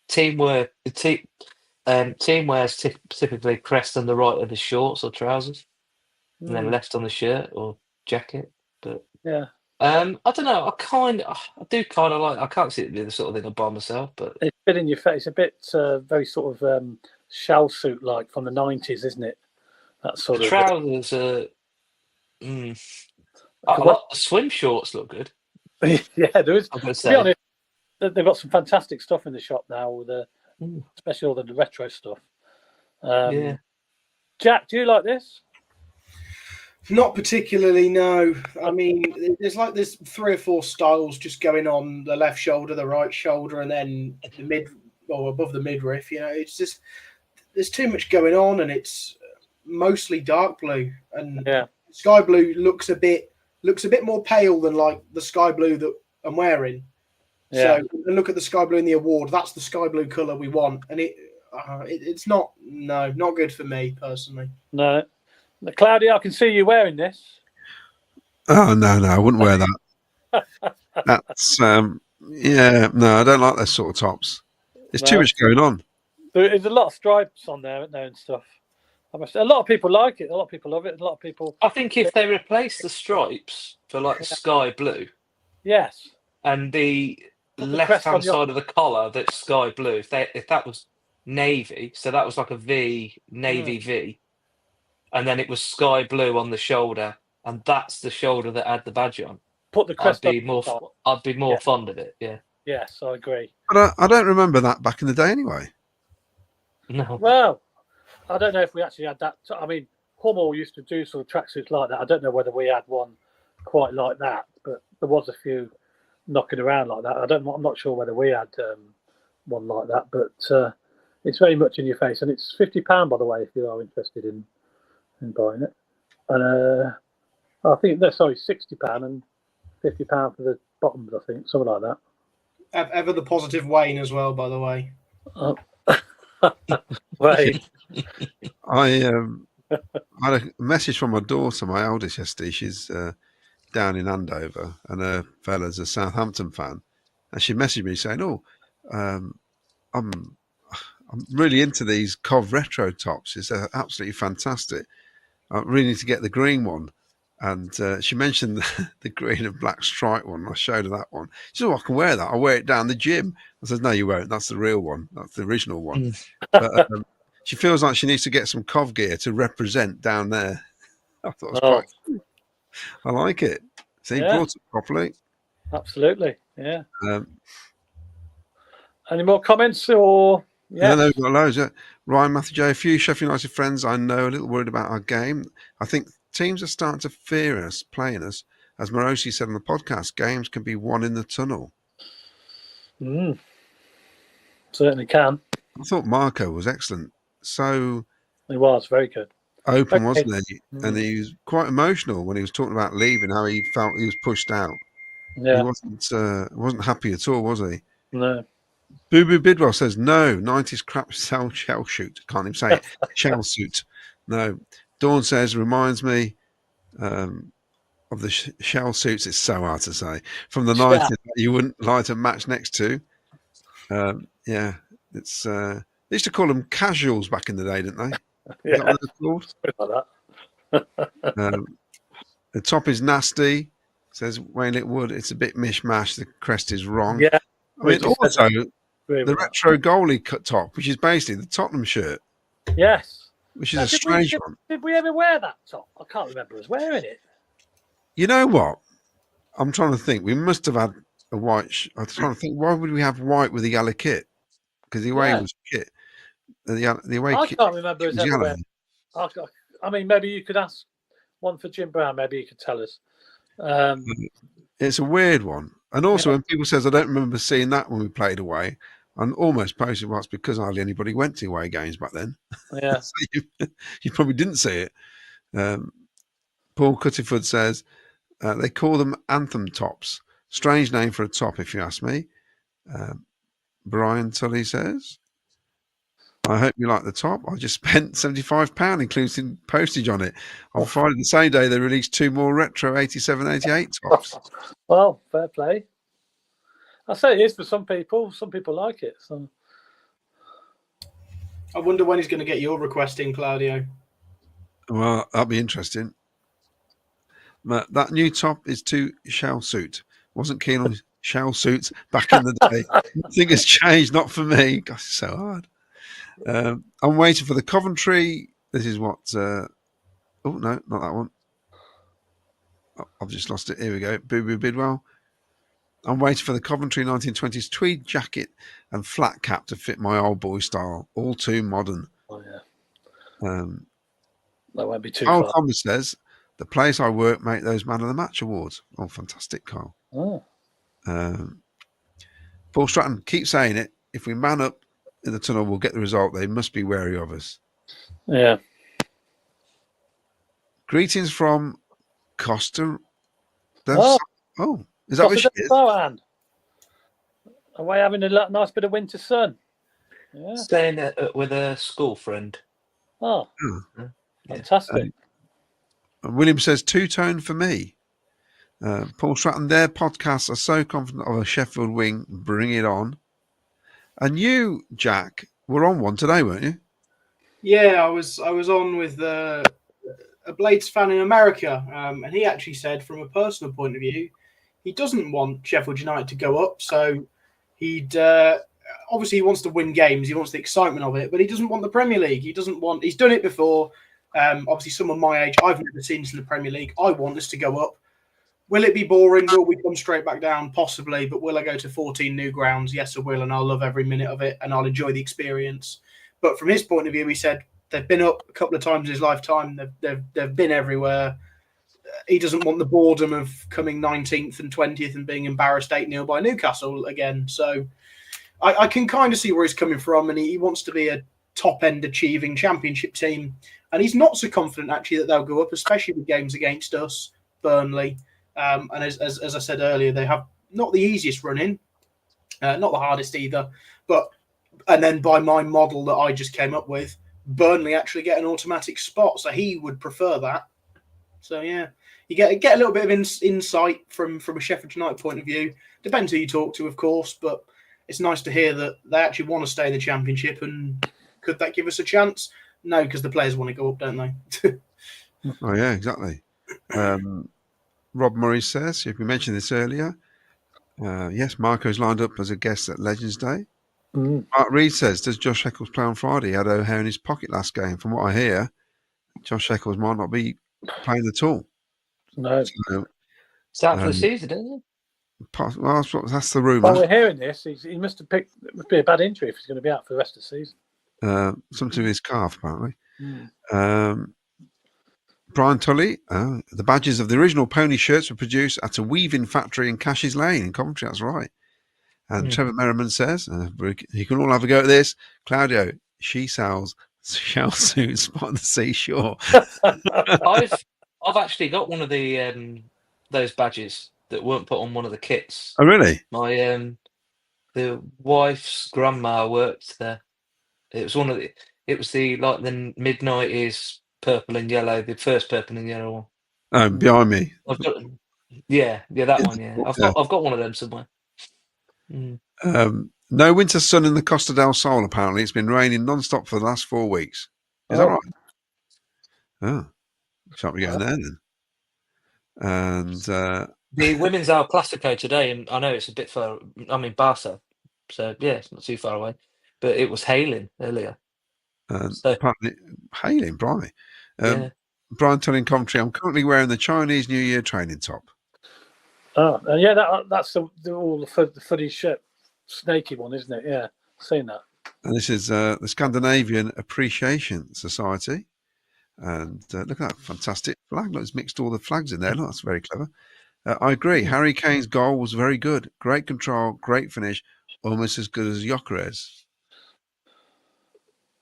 [SPEAKER 3] Team wears typically crest on the right of the shorts or trousers, and then left on the shirt or jacket. But
[SPEAKER 1] yeah,
[SPEAKER 3] I don't know. I do kind of like. I can't see it being the sort of thing I buy myself, but
[SPEAKER 1] it's a bit in your face. A bit very sort of shell suit like from the 90s, isn't it? That sort
[SPEAKER 3] the
[SPEAKER 1] of
[SPEAKER 3] trousers. I like the swim shorts. Look good.
[SPEAKER 1] Yeah, there is.
[SPEAKER 3] I'm gonna
[SPEAKER 1] to
[SPEAKER 3] say.
[SPEAKER 1] be honest, they've got some fantastic stuff in the shop now, with especially all the retro stuff.
[SPEAKER 3] Yeah.
[SPEAKER 1] Jack, do you like this?
[SPEAKER 4] Not particularly, no. I mean, there's 3 or 4 styles just going on the left shoulder, the right shoulder, and then the mid or above the midriff. You know, it's just there's too much going on, and it's mostly dark blue, and sky blue looks a bit more pale than like the sky blue that I'm wearing.
[SPEAKER 1] Yeah.
[SPEAKER 4] So and look at the sky blue in the award. That's the sky blue colour we want, and it's not good for me personally.
[SPEAKER 1] No. Claudia, I can see you wearing this.
[SPEAKER 2] Oh no, I wouldn't wear that. That's no, I don't like those sort of tops. There's too much going on.
[SPEAKER 1] There's a lot of stripes on there, isn't there, and stuff. A lot of people like it. A lot of people love it. A lot of people.
[SPEAKER 3] I think if they replace the stripes for like sky blue,
[SPEAKER 1] yes,
[SPEAKER 3] and the left-hand side of the collar that's sky blue, if that was navy, so that was like a V, navy V, and then it was sky blue on the shoulder, and that's the shoulder that had the badge on.
[SPEAKER 1] Put the crest.
[SPEAKER 3] I'd be more fond of it. Yeah.
[SPEAKER 1] Yes, I agree.
[SPEAKER 2] But I don't remember that back in the day, anyway.
[SPEAKER 3] No.
[SPEAKER 1] Well, I don't know if we actually had that. I mean, Hummel used to do sort of tracksuits like that. I don't know whether we had one quite like that, but there was a few knocking around like that. I'm not sure whether we had one like that, but it's very much in your face, and it's £50 by the way if you are interested in buying it. And I think that's £60 and £50 for the bottoms. I think something like that.
[SPEAKER 4] Ever the positive Wayne as well, by the way.
[SPEAKER 1] Wayne.
[SPEAKER 2] I had a message from my daughter, my eldest, yesterday. She's down in Andover, and her fella's a Southampton fan, and she messaged me saying, "Oh, I'm really into these Cov retro tops. It's absolutely fantastic. I really need to get the green one." And she mentioned the green and black stripe one. I showed her that one. She said, "Oh, I can wear that. I'll wear it down the gym." I said, "No, you won't. That's the real one. That's the original one." But she feels like she needs to get some Cov gear to represent down there. I thought it was quite cool. I like it. So he brought it properly.
[SPEAKER 1] Absolutely, yeah. Any more comments or?
[SPEAKER 2] Yeah, no, we've got loads. Ryan, Matthew J, a few Sheffield United friends I know a little worried about our game. I think teams are starting to fear us, playing us. As Morosi said on the podcast, games can be won in the tunnel.
[SPEAKER 1] Certainly can.
[SPEAKER 2] I thought Marco was excellent. So
[SPEAKER 1] he was very good.
[SPEAKER 2] Open, wasn't he? And he was quite emotional when he was talking about leaving, how he felt he was pushed out.
[SPEAKER 1] Yeah.
[SPEAKER 2] He wasn't happy at all, was he?
[SPEAKER 1] No.
[SPEAKER 2] Boo Boo Bidwell says no. 90s crap shell shoot. Can't even say it. Shell suit. No. Dawn says reminds me of the shell suits. It's so hard to say from the 90s that you wouldn't like to match next to. Yeah, it's they used to call them casuals back in the day, didn't they?
[SPEAKER 1] Yeah.
[SPEAKER 2] Is that what they're called? The top is nasty. Says Wayne Litwood. It's a bit mishmash. The crest is wrong.
[SPEAKER 1] Yeah.
[SPEAKER 2] I mean, also the retro goalie cut top, which is basically the Tottenham shirt.
[SPEAKER 1] Yes.
[SPEAKER 2] Which is a strange one.
[SPEAKER 1] Did we ever wear that top? I can't remember us wearing it.
[SPEAKER 2] You know what? I'm trying to think. We must have had a white. I'm trying to think. Why would we have white with the yellow kit? Because the away was kit. The away
[SPEAKER 1] I
[SPEAKER 2] kit.
[SPEAKER 1] Can't remember us ever wearing. I mean, maybe you could ask one for Jim Brown. Maybe he could tell us.
[SPEAKER 2] It's a weird one. And also, when people says I don't remember seeing that when we played away, I'm almost positive it's because hardly anybody went to away games back then.
[SPEAKER 1] Yeah,
[SPEAKER 2] So you probably didn't see it. Paul Cutterford says they call them anthem tops. Strange name for a top, if you ask me. Brian Tully says, I hope you like the top. I just spent £75, including postage on it. On Friday, the same day, they released 2 more retro 87, 88 tops.
[SPEAKER 1] Well, fair play. I say it is for some people. Some people like it. So.
[SPEAKER 4] I wonder when he's going to get your request in, Claudio.
[SPEAKER 2] Well, that'll be interesting. But that new top is to shell suit. Wasn't keen on shell suits back in the day. Nothing has changed. Not for me. Gosh, it's so hard. I'm waiting for the Coventry. This is what. Oh no, not that one. I've just lost it. Here we go. Boo Boo Bidwell. I'm waiting for the Coventry 1920s tweed jacket and flat cap to fit my old boy style. All too modern.
[SPEAKER 1] Oh yeah. That won't be too
[SPEAKER 2] Carl
[SPEAKER 1] far.
[SPEAKER 2] Thomas says the place I work make those Man of the Match awards. Oh, fantastic, Carl.
[SPEAKER 1] Oh.
[SPEAKER 2] Paul Stratton, keep saying it. If we man up in the tunnel, we'll get the result. They must be wary of us.
[SPEAKER 1] Yeah.
[SPEAKER 2] Greetings from Costa.
[SPEAKER 1] Oh,
[SPEAKER 2] is that what she is?
[SPEAKER 1] Away having a nice bit of winter sun. Yeah.
[SPEAKER 3] Staying with a school friend.
[SPEAKER 1] Oh, fantastic.
[SPEAKER 2] William says two-tone for me. Paul Stratton, their podcasts are so confident of a Sheffield wing. Bring it on. And you, Jack, were on one today, weren't you?
[SPEAKER 4] Yeah, I was on with a Blades fan in America, and he actually said, from a personal point of view, he doesn't want Sheffield United to go up. So he'd obviously he wants to win games, he wants the excitement of it, but he doesn't want the Premier League. He doesn't want. He's done it before. Obviously, someone my age, I've never seen this in the Premier League. I want us to go up. Will it be boring? Will we come straight back down? Possibly, but will I go to 14 new grounds? Yes, I will, and I'll love every minute of it, and I'll enjoy the experience. But from his point of view, he said they've been up a couple of times in his lifetime. They've been everywhere. He doesn't want the boredom of coming 19th and 20th and being embarrassed 8-0 by Newcastle again. So I can kind of see where he's coming from, and he wants to be a top-end achieving championship team. And he's not so confident, actually, that they'll go up, especially with games against us, Burnley. And as I said earlier, they have not the easiest run in, not the hardest either. And then by my model that I just came up with, Burnley actually get an automatic spot. So he would prefer that. So, yeah, you get a little bit of insight from a Sheffield United point of view. Depends who you talk to, of course, but it's nice to hear that they actually want to stay in the Championship. And could that give us a chance? No, because the players want to go up, don't they?
[SPEAKER 2] Oh, yeah, exactly. Rob Murray says, if we mentioned this earlier, yes, Marco's lined up as a guest at Legends Day. Mark Reed says, does Josh Eccles play on Friday? He had O'Hare in his pocket last game. From what I hear, Josh Eccles might not be playing at all.
[SPEAKER 1] No.
[SPEAKER 2] So,
[SPEAKER 3] it's out for the season, isn't it?
[SPEAKER 2] Well, that's the rumour.
[SPEAKER 1] While we're hearing this, he must have picked. It must be a bad injury if he's going to be out for the rest of the season.
[SPEAKER 2] Something with his calf, apparently. Brian Tully, the badges of the original pony shirts were produced at a weaving factory in Cash's Lane in Coventry. That's right. And Trevor Merriman says, you can all have a go at this. Claudio, she sells shall soon spot on the seashore.
[SPEAKER 3] I've actually got one of the those badges that weren't put on one of the kits.
[SPEAKER 2] Oh, really?
[SPEAKER 3] My the wife's grandma worked there. It was the mid-90s purple and yellow, the first purple and yellow one.
[SPEAKER 2] Oh, behind me.
[SPEAKER 3] I've got that one. Yeah, I've got one of them somewhere.
[SPEAKER 2] No winter sun in the Costa del Sol. Apparently, it's been raining non-stop for the last 4 weeks. Is that right? Oh, shan't be going there then. And
[SPEAKER 3] the women's El Clasico today, and I know it's a bit far. I'm in Barca, so yeah, it's not too far away. But it was hailing earlier.
[SPEAKER 2] Hailing, blimey.
[SPEAKER 3] Yeah.
[SPEAKER 2] Brian telling Coventry, I'm currently wearing the Chinese New Year training top.
[SPEAKER 1] Oh, and yeah, that's the footage snaky one, isn't it? Yeah, I've seen that.
[SPEAKER 2] And this is the Scandinavian Appreciation Society. And look at that fantastic flag. Look, it's mixed all the flags in there. Look, that's very clever. I agree. Harry Kane's goal was very good. Great control, great finish, almost as good as Gyökeres.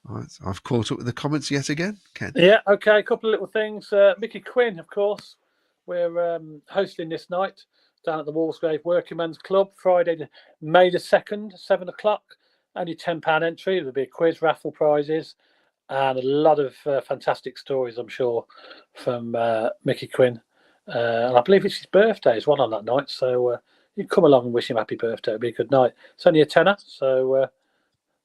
[SPEAKER 2] Right, I've caught up with the comments yet again, Ken.
[SPEAKER 1] Yeah, okay. A couple of little things. Micky Quinn, of course. We're hosting this night down at the Walsgrave Working Men's Club, Friday, May the 2nd, 7 o'clock. Only £10 entry. There'll be a quiz, raffle prizes, and a lot of fantastic stories, I'm sure, from Micky Quinn. And I believe it's his birthday as well on that night. So you come along and wish him happy birthday. It'll be a good night. It's only a tenner. So,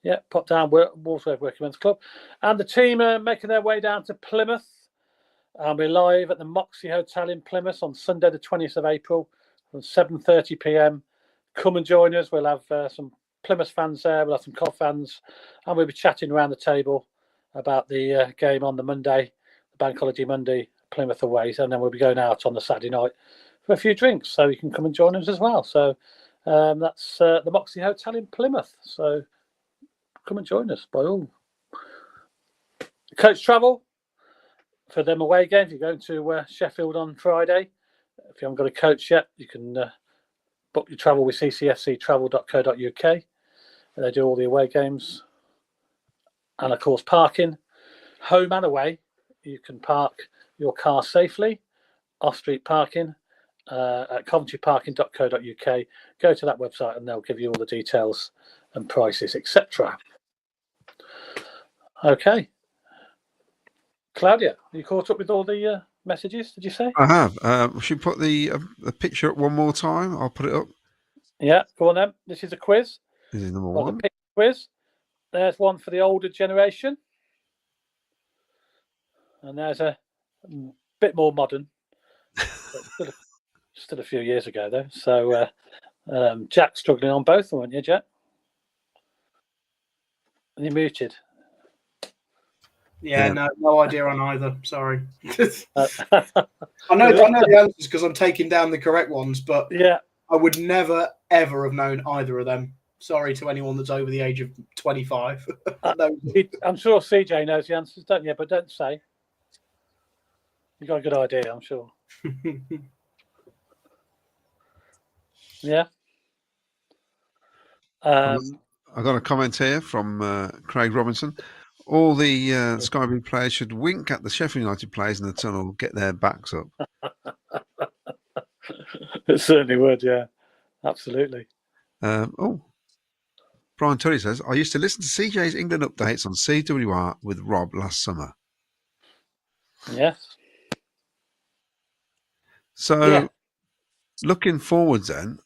[SPEAKER 1] yeah, pop down Walsgrave Working Men's Club. And the team are making their way down to Plymouth. And we're live at the Moxie Hotel in Plymouth on Sunday, the 20th of April from 7:30 p.m. Come and join us. We'll have some Plymouth fans there. We'll have some Cov fans. And we'll be chatting around the table about the game on the Monday, the Bank Holiday Monday, Plymouth away. And then we'll be going out on the Saturday night for a few drinks. So you can come and join us as well. So that's the Moxie Hotel in Plymouth. So come and join us by all. Coach travel for them away games. You're going to Sheffield on Friday. If you haven't got a coach yet, you can book your travel with ccfctravel.co.uk. They do all the away games. And of course, parking, home and away. You can park your car safely, off-street parking at coventryparking.co.uk. Go to that website and they'll give you all the details and prices, etc. Okay. Claudia, you caught up with all the messages, did you say?
[SPEAKER 2] I have. Should we put the picture up one more time? I'll put it up.
[SPEAKER 1] Yeah, go on then. This is a quiz.
[SPEAKER 2] This is number one.
[SPEAKER 1] quiz. There's one for the older generation, and there's a bit more modern. Still a few years ago though. So Jack's struggling on both, weren't you, Jack? And you're muted.
[SPEAKER 4] Yeah, no idea on either. Sorry. I know the answers because I'm taking down the correct ones, but
[SPEAKER 1] yeah,
[SPEAKER 4] I would never ever have known either of them. Sorry to anyone that's over the age of 25.
[SPEAKER 1] I'm sure CJ knows the answers, don't you? But don't say. You got a good idea, I'm sure. Yeah.
[SPEAKER 2] I got a comment here from Craig Robinson. All the Sky Blue players should wink at the Sheffield United players in the tunnel, get their backs up.
[SPEAKER 1] It certainly would, yeah. Absolutely.
[SPEAKER 2] Brian Tully says, I used to listen to CJ's England updates on CWR with Rob last summer.
[SPEAKER 1] Yes.
[SPEAKER 2] So, looking forwards then,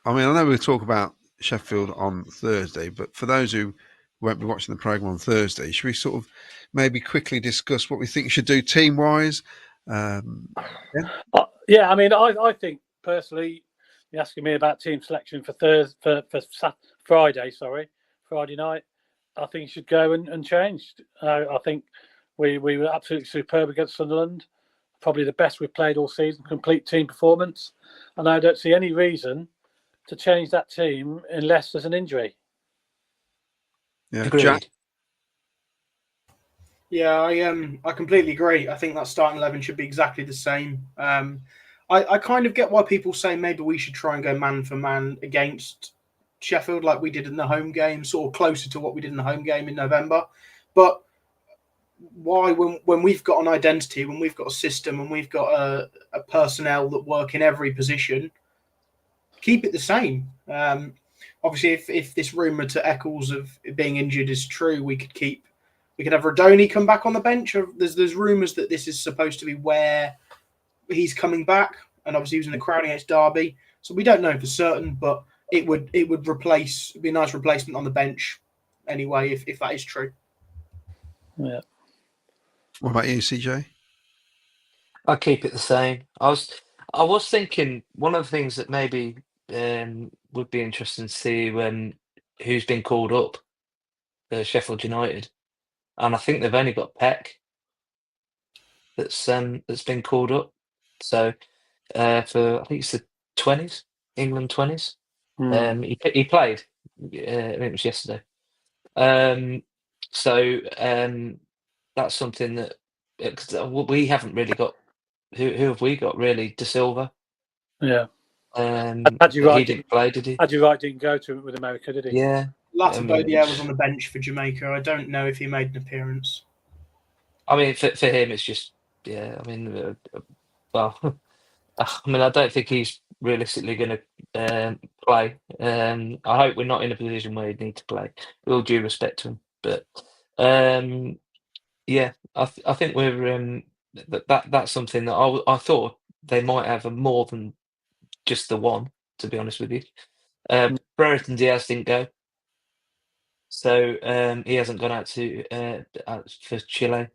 [SPEAKER 2] I mean, I know we'll talk about Sheffield on Thursday, but for those who won't be watching the programme on Thursday, should we sort of maybe quickly discuss what we think we should do team-wise?
[SPEAKER 1] I mean, I think personally, you're asking me about team selection for Friday night. I think you should go and change. I think we were absolutely superb against Sunderland. Probably the best we've played all season, complete team performance. And I don't see any reason to change that team unless there's an injury.
[SPEAKER 2] Yeah,
[SPEAKER 3] agreed.
[SPEAKER 2] Jack?
[SPEAKER 4] Yeah, I completely agree. I think that starting 11 should be exactly the same. I kind of get why people say maybe we should try and go man for man against Sheffield like we did in the home game, sort of closer to what we did in the home game in November. But why, when we've got an identity, when we've got a system, and we've got a personnel that work in every position, keep it the same. Obviously, if this rumour to Eccles of being injured is true, we could have Rodoni come back on the bench. There's rumours that this is supposed to be where he's coming back, and obviously he was in the crowd against Derby, so we don't know for certain. But it would be a nice replacement on the bench anyway if that is true.
[SPEAKER 1] Yeah.
[SPEAKER 2] What about you, CJ?
[SPEAKER 3] I'll keep it the same. I was thinking one of the things that maybe would be interesting to see who's been called up for Sheffield United, and I think they've only got Peck that's been called up. So for I think it's the 20s, England 20s. He played. I think it was yesterday. So that's something that we haven't really got. Who have we got really? De Silva.
[SPEAKER 1] Yeah.
[SPEAKER 3] He didn't play, did he?
[SPEAKER 1] Hadji Wright didn't go to it with America, did he?
[SPEAKER 3] Yeah.
[SPEAKER 4] Latabodiere was on the bench for Jamaica. I don't know if he made an appearance.
[SPEAKER 3] I mean, for him, it's just I mean, well, I mean, I don't think he's realistically going to play. I hope we're not in a position where he'd need to play. With all due respect to him, but yeah, I think we're that's something that I thought they might have more than just the one. To be honest with you, Brereton Diaz didn't go, so he hasn't gone out for Chile.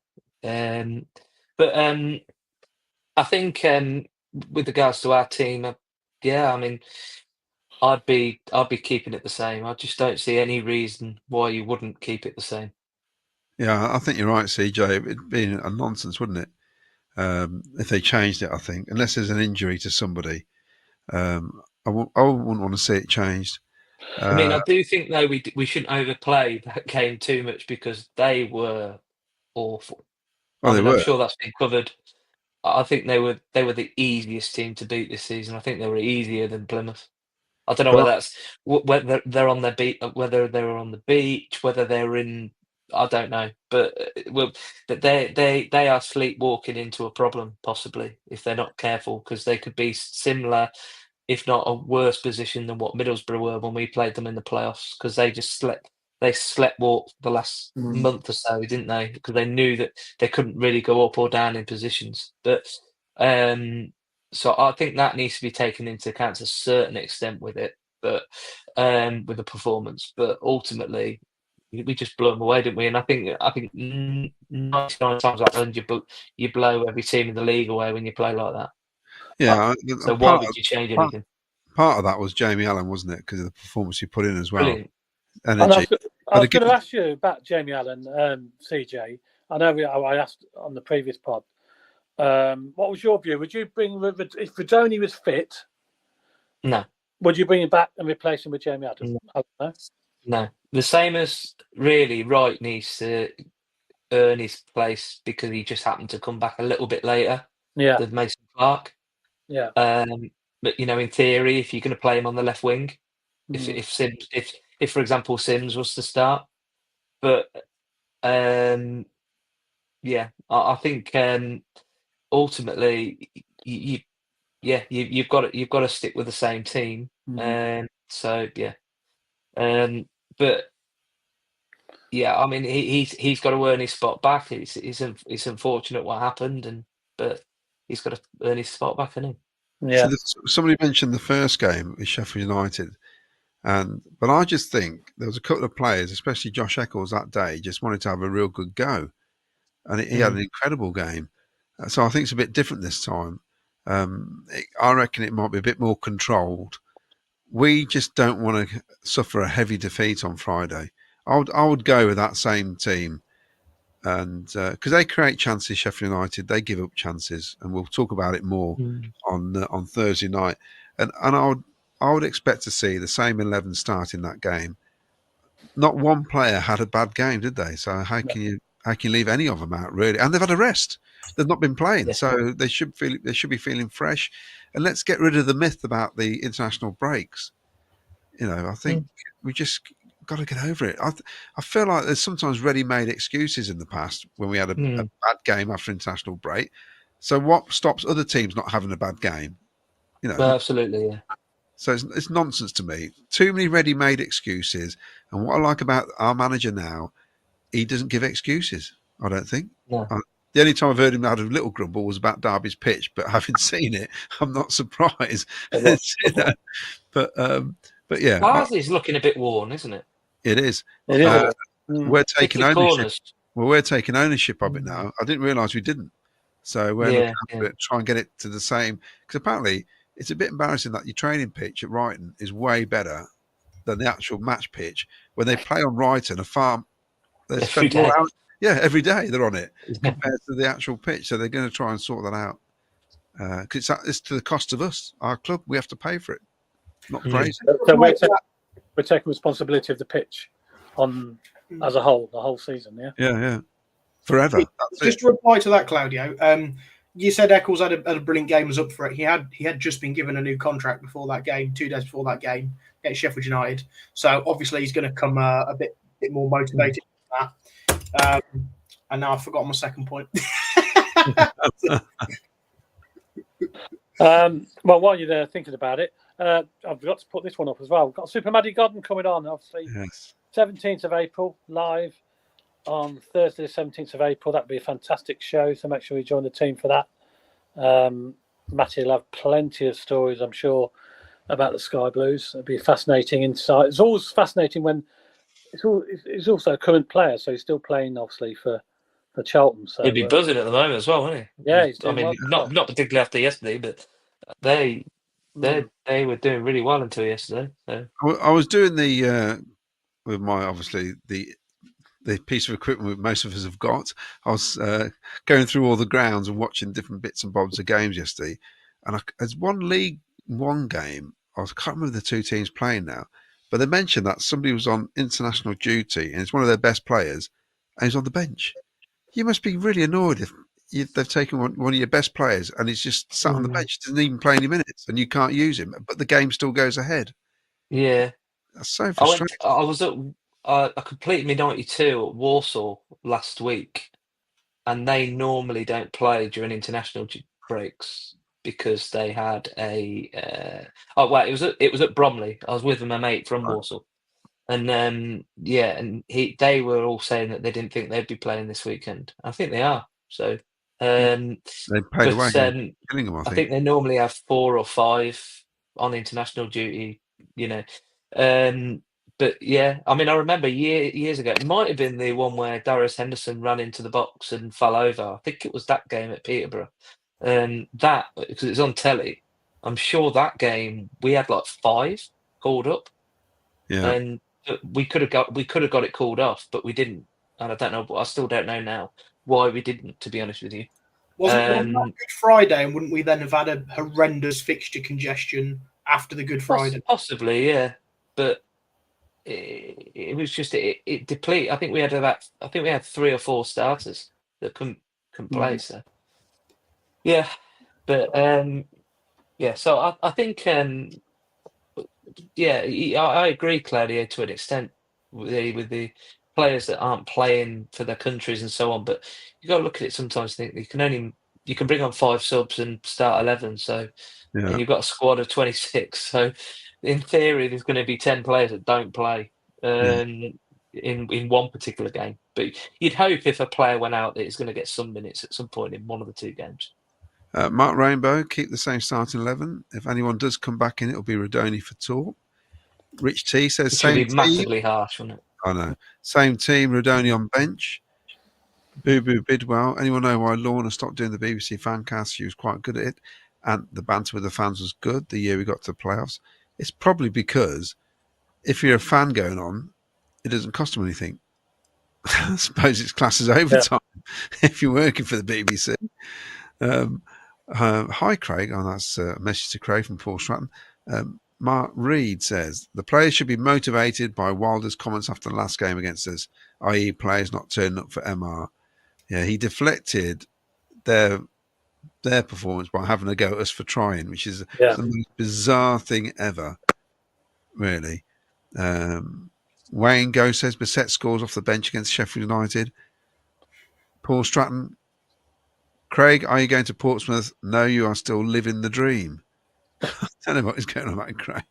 [SPEAKER 3] But I think with regards to our team, I mean, I'd be keeping it the same. I just don't see any reason why you wouldn't keep it the same.
[SPEAKER 2] Yeah, I think you're right, CJ. It'd be a nonsense, wouldn't it? If they changed it, I think, unless there's an injury to somebody, I wouldn't want to see it changed.
[SPEAKER 3] I mean, I do think though we shouldn't overplay that game too much because they were awful.
[SPEAKER 2] Oh, they were.
[SPEAKER 3] I'm sure that's been covered. I think they were the easiest team to beat this season. I think they were easier than Plymouth. I don't know whether they're on their beat, whether they were on the beach, whether they're in. I don't know, but they are sleepwalking into a problem possibly if they're not careful because they could be similar, if not a worse position than what Middlesbrough were when we played them in the playoffs because they just sleepwalked the last month or so, didn't they? Because they knew that they couldn't really go up or down in positions. But so I think that needs to be taken into account to a certain extent with it. but with the performance. But ultimately, we just blew them away, didn't we? And I think 99 times out of 100, you blow every team in the league away when you play like that.
[SPEAKER 2] Yeah.
[SPEAKER 3] So why would you change anything?
[SPEAKER 2] Part of that was Jamie Allen, wasn't it? Because of the performance he put in as well.
[SPEAKER 3] Brilliant.
[SPEAKER 2] Energy.
[SPEAKER 1] I was going to ask you about Jamie Allen, CJ. I know I asked on the previous pod. What was your view? Would you bring if Vidoni was fit?
[SPEAKER 3] No.
[SPEAKER 1] Would you bring him back and replace him with Jamie Allen? No.
[SPEAKER 3] No. The same as really Wright needs to earn his place because he just happened to come back a little bit later than Mason Clark.
[SPEAKER 1] Yeah.
[SPEAKER 3] But in theory, if you're going to play him on the left wing, if for example Sims was to start, but I think ultimately you've got to stick with the same team. But yeah, I mean he's got to earn his spot back. It's unfortunate what happened, but he's got to earn his spot back, hasn't
[SPEAKER 1] he? Yeah.
[SPEAKER 2] So somebody mentioned the first game with Sheffield United, but I just think there was a couple of players, especially Josh Eccles that day, just wanted to have a real good go, and he had an incredible game. So I think it's a bit different this time. I reckon it might be a bit more controlled. We just don't want to suffer a heavy defeat on Friday. I would go with that same team, and because they create chances, Sheffield United, they give up chances, and we'll talk about it more on Thursday night. And I would expect to see the same 11 start in that game. Not one player had a bad game, did they? So how can you leave any of them out, really? And they've had a rest. They've not been playing, so they should be feeling fresh. And let's get rid of the myth about the international breaks. I think we just got to get over it. I feel like there's sometimes ready-made excuses in the past when we had a bad game after international break. So what stops other teams not having a bad game?
[SPEAKER 3] Well, absolutely, yeah.
[SPEAKER 2] So it's nonsense to me. Too many ready-made excuses. And what I like about our manager now, he doesn't give excuses, I don't think.
[SPEAKER 3] No.
[SPEAKER 2] The only time I've heard him have a little grumble was about Derby's pitch, but having seen it, I'm not surprised. But yeah.
[SPEAKER 3] Barnsley's looking a bit worn, isn't it?
[SPEAKER 2] It is.
[SPEAKER 1] It is.
[SPEAKER 2] We're taking ownership. Well, we're taking ownership of it now. I didn't realise we didn't. So we're looking after it, try and get it to the same. Because apparently it's a bit embarrassing that your training pitch at Brighton is way better than the actual match pitch. When they play on Brighton, a farm, they spend more hours. Yeah, every day they're on it compared to the actual pitch. So they're going to try and sort that out. Because it's to the cost of us, our club. We have to pay for it. Not crazy.
[SPEAKER 1] So we're taking responsibility of the pitch on as a whole, the whole season.
[SPEAKER 2] Yeah. Forever.
[SPEAKER 4] Just to reply to that, Claudio. You said Eccles had a brilliant game, was up for it. He had just been given a new contract before that game, 2 days before that game against Sheffield United. So obviously he's going to come a bit more motivated than that. And now I've forgotten my second point.
[SPEAKER 1] Well, while you're there thinking about it, I've got to put this one up as well. We've got Super Maddie Godden coming on, obviously.
[SPEAKER 2] Yes. 17th
[SPEAKER 1] of April, live on Thursday, the 17th of April. That'd be a fantastic show, so make sure you join the team for that. Matty will have plenty of stories, I'm sure, about the Sky Blues. It'll be a fascinating insight. It's always fascinating when he's also a current player, so he's still playing, obviously, for Charlton. So
[SPEAKER 3] he'd be buzzing at the moment as well, wouldn't he?
[SPEAKER 1] Yeah, he's
[SPEAKER 3] not particularly after yesterday, but they were doing really well until yesterday. So.
[SPEAKER 2] I was doing the with my obviously the piece of equipment most of us have got. I was going through all the grounds and watching different bits and bobs of games yesterday, and there's one League One game. I can't remember the two teams playing now, but they mentioned that somebody was on international duty and it's one of their best players, and he's on the bench. You must be really annoyed if they've taken one of your best players and he's just sat on the bench, doesn't even play any minutes, and you can't use him, but the game still goes ahead.
[SPEAKER 3] Yeah,
[SPEAKER 2] that's so frustrating.
[SPEAKER 3] I completed my 92 at Warsaw last week, and they normally don't play during international breaks because they had it was at Bromley. I was with my mate from Warsaw. And they were all saying that they didn't think they'd be playing this weekend. I think they are. So
[SPEAKER 2] they paid away, killing them.
[SPEAKER 3] I think they normally have 4 or 5 on international duty But yeah, I mean, I remember years ago, it might have been the one where Darius Henderson ran into the box and fell over. I think it was that game at Peterborough. That, because it's on telly, I'm sure that game we had like 5 called up.
[SPEAKER 2] Yeah.
[SPEAKER 3] And we could have got it called off, but we didn't. And I don't know. I still don't know now why we didn't. To be honest with you,
[SPEAKER 4] wasn't that Good Friday, and wouldn't we then have had a horrendous fixture congestion after the Good Friday?
[SPEAKER 3] Possibly, yeah. But it was just it depleted. I think we had 3 or 4 starters that couldn't play. So yeah, but yeah. So I think yeah, I agree, Claudio, to an extent with the players that aren't playing for their countries and so on. But you got to look at it sometimes. And think you can bring on 5 subs and start 11. So and you've got a squad of 26. So in theory, there's going to be 10 players that don't play in one particular game. But you'd hope if a player went out that he's going to get some minutes at some point in one of the 2 games.
[SPEAKER 2] Mark Rainbow, keep the same starting 11. If anyone does come back in, it'll be Rodoni for Tor. Rich T says
[SPEAKER 3] Which
[SPEAKER 2] same
[SPEAKER 3] would be
[SPEAKER 2] team.
[SPEAKER 3] massively harsh, wouldn't it?
[SPEAKER 2] I know. Same team, Rodoni on bench. Boo Boo Bidwell. Anyone know why Lorna stopped doing the BBC Fancast? She was quite good at it. And the banter with the fans was good the year we got to the playoffs. It's probably because if you're a fan going on, it doesn't cost them anything. I suppose it's classed as overtime if you're working for the BBC. Hi, Craig. Oh, that's a message to Craig from Paul Stratton. Mark Reed says, the players should be motivated by Wilder's comments after the last game against us, i.e. players not turning up for MR. Yeah, he deflected their performance by having a go at us for trying, which is the most bizarre thing ever, really. Wayne Go says, Bissett scores off the bench against Sheffield United. Paul Stratton, Craig, are you going to Portsmouth? No, you are still living the dream. I don't know what is going on about Craig.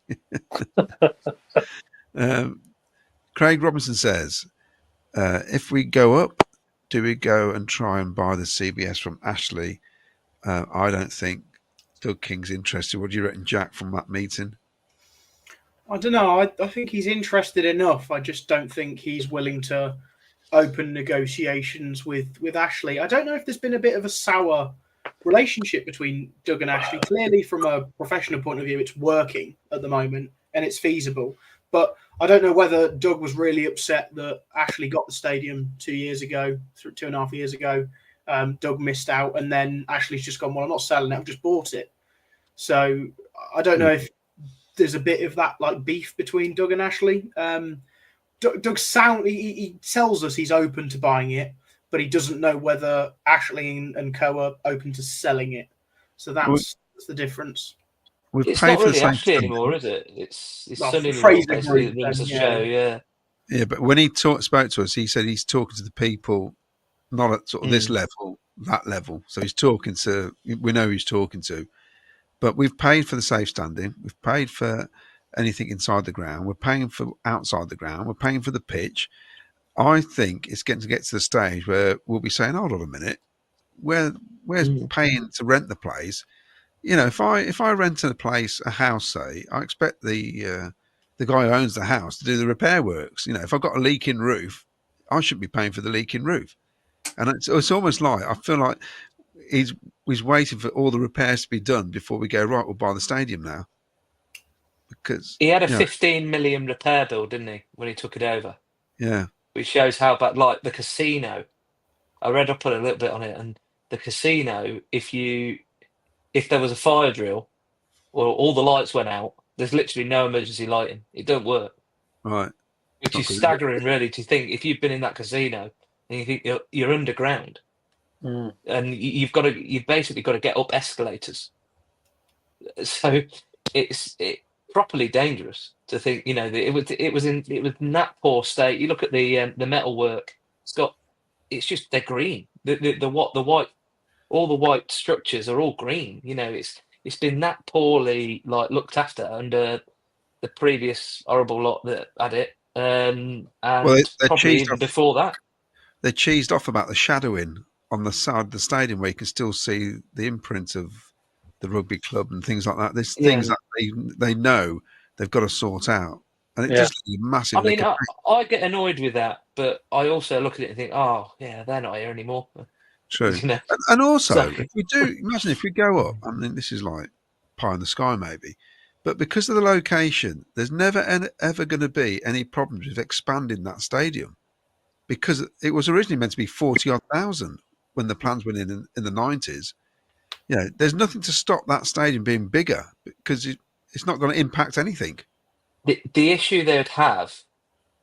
[SPEAKER 2] Craig Robinson says, if we go up, do we go and try and buy the CBS from Ashley? I don't think Doug King's interested. What do you reckon, Jack, from that meeting?
[SPEAKER 4] I don't know. I think he's interested enough. I just don't think he's willing to open negotiations with Ashley. I don't know if there's been a bit of a sour relationship between Doug and Ashley. Clearly, from a professional point of view, it's working at the moment and it's feasible. But I don't know whether Doug was really upset that Ashley got the stadium 2 years ago, 2.5 years ago. Doug missed out, and then Ashley's just gone, well, I'm not selling it, I've just bought it. So I don't know if there's a bit of that like beef between Doug and Ashley. Doug he tells us he's open to buying it, but he doesn't know whether Ashley and co are open to selling it. So that's the difference.
[SPEAKER 3] It's not really Ashley anymore, is it? It's son-in-law basically that runs the show, yeah.
[SPEAKER 2] Yeah, but when he spoke to us, he said he's talking to the people, not at sort of this level, that level. So he's talking to, we know who he's talking to. But we've paid for the safe standing. We've paid for anything inside the ground. We're paying for outside the ground. We're paying for the pitch. I think it's getting to the stage where we'll be saying, hold on a minute, where's paying to rent the place? You know, if I rent a place, a house, say, I expect the guy who owns the house to do the repair works. You know, if I've got a leaking roof, I should be paying for the leaking roof. And it's almost like, I feel like he's waiting for all the repairs to be done before we go, right, we'll buy the stadium now. Because
[SPEAKER 3] he had a 15 million repair bill, didn't he, when he took it over?
[SPEAKER 2] Yeah.
[SPEAKER 3] Which shows how bad, like the casino. I read up a little bit on it, and the casino, if there was a fire drill or all the lights went out, there's literally no emergency lighting. It don't work.
[SPEAKER 2] Right.
[SPEAKER 3] Which is staggering, really, to think if you've been in that casino and you think you're underground, and you've basically got to get up escalators. So it's properly dangerous to think. You know, it was in that poor state. You look at the metalwork. They're green. The white, all the white structures are all green. You know, it's been that poorly looked after under the previous horrible lot that had it. And probably even before that.
[SPEAKER 2] They cheesed off about the shadowing on the side of the stadium where you can still see the imprint of the rugby club and things like that. There's things that they know they've got to sort out. And it just looks massive.
[SPEAKER 3] I mean, I get annoyed with that, but I also look at it and think, oh, yeah, they're not here anymore.
[SPEAKER 2] True.
[SPEAKER 3] You know?
[SPEAKER 2] And also, if we do, imagine if we go up, I mean, this is like pie in the sky maybe, but because of the location, there's never ever going to be any problems with expanding that stadium, because it was originally meant to be 40,000 when the plans went in the 90s. You know, there's nothing to stop that stadium being bigger because it's not going to impact anything.
[SPEAKER 3] The issue they would have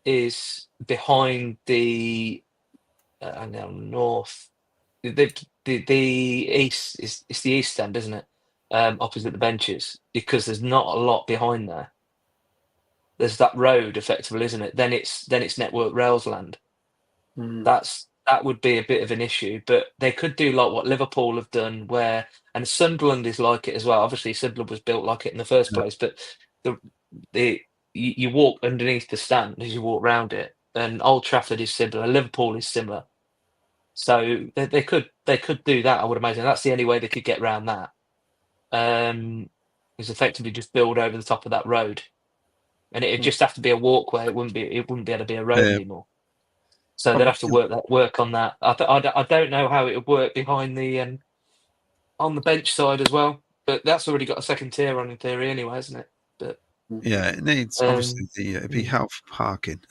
[SPEAKER 3] is behind the north. The east it's the east end, isn't it? Opposite the benches, because there's not a lot behind there. There's that road, effectively, isn't it? Then it's Network Rails land. That would be a bit of an issue, but they could do like what Liverpool have done, and Sunderland is like it as well. Obviously, Sunderland was built like it in the first place, but you walk underneath the stand as you walk around it, and Old Trafford is similar. Liverpool is similar, so they could do that. I would imagine that's the only way they could get around that. Is effectively just build over the top of that road, and it'd just have to be a walkway. It wouldn't be able to be a road anymore. So they'd have to work on that. I don't know how it would work behind the on the bench side as well, but that's already got a second tier on in theory anyway, isn't it? But
[SPEAKER 2] yeah, it needs obviously it'd be help parking,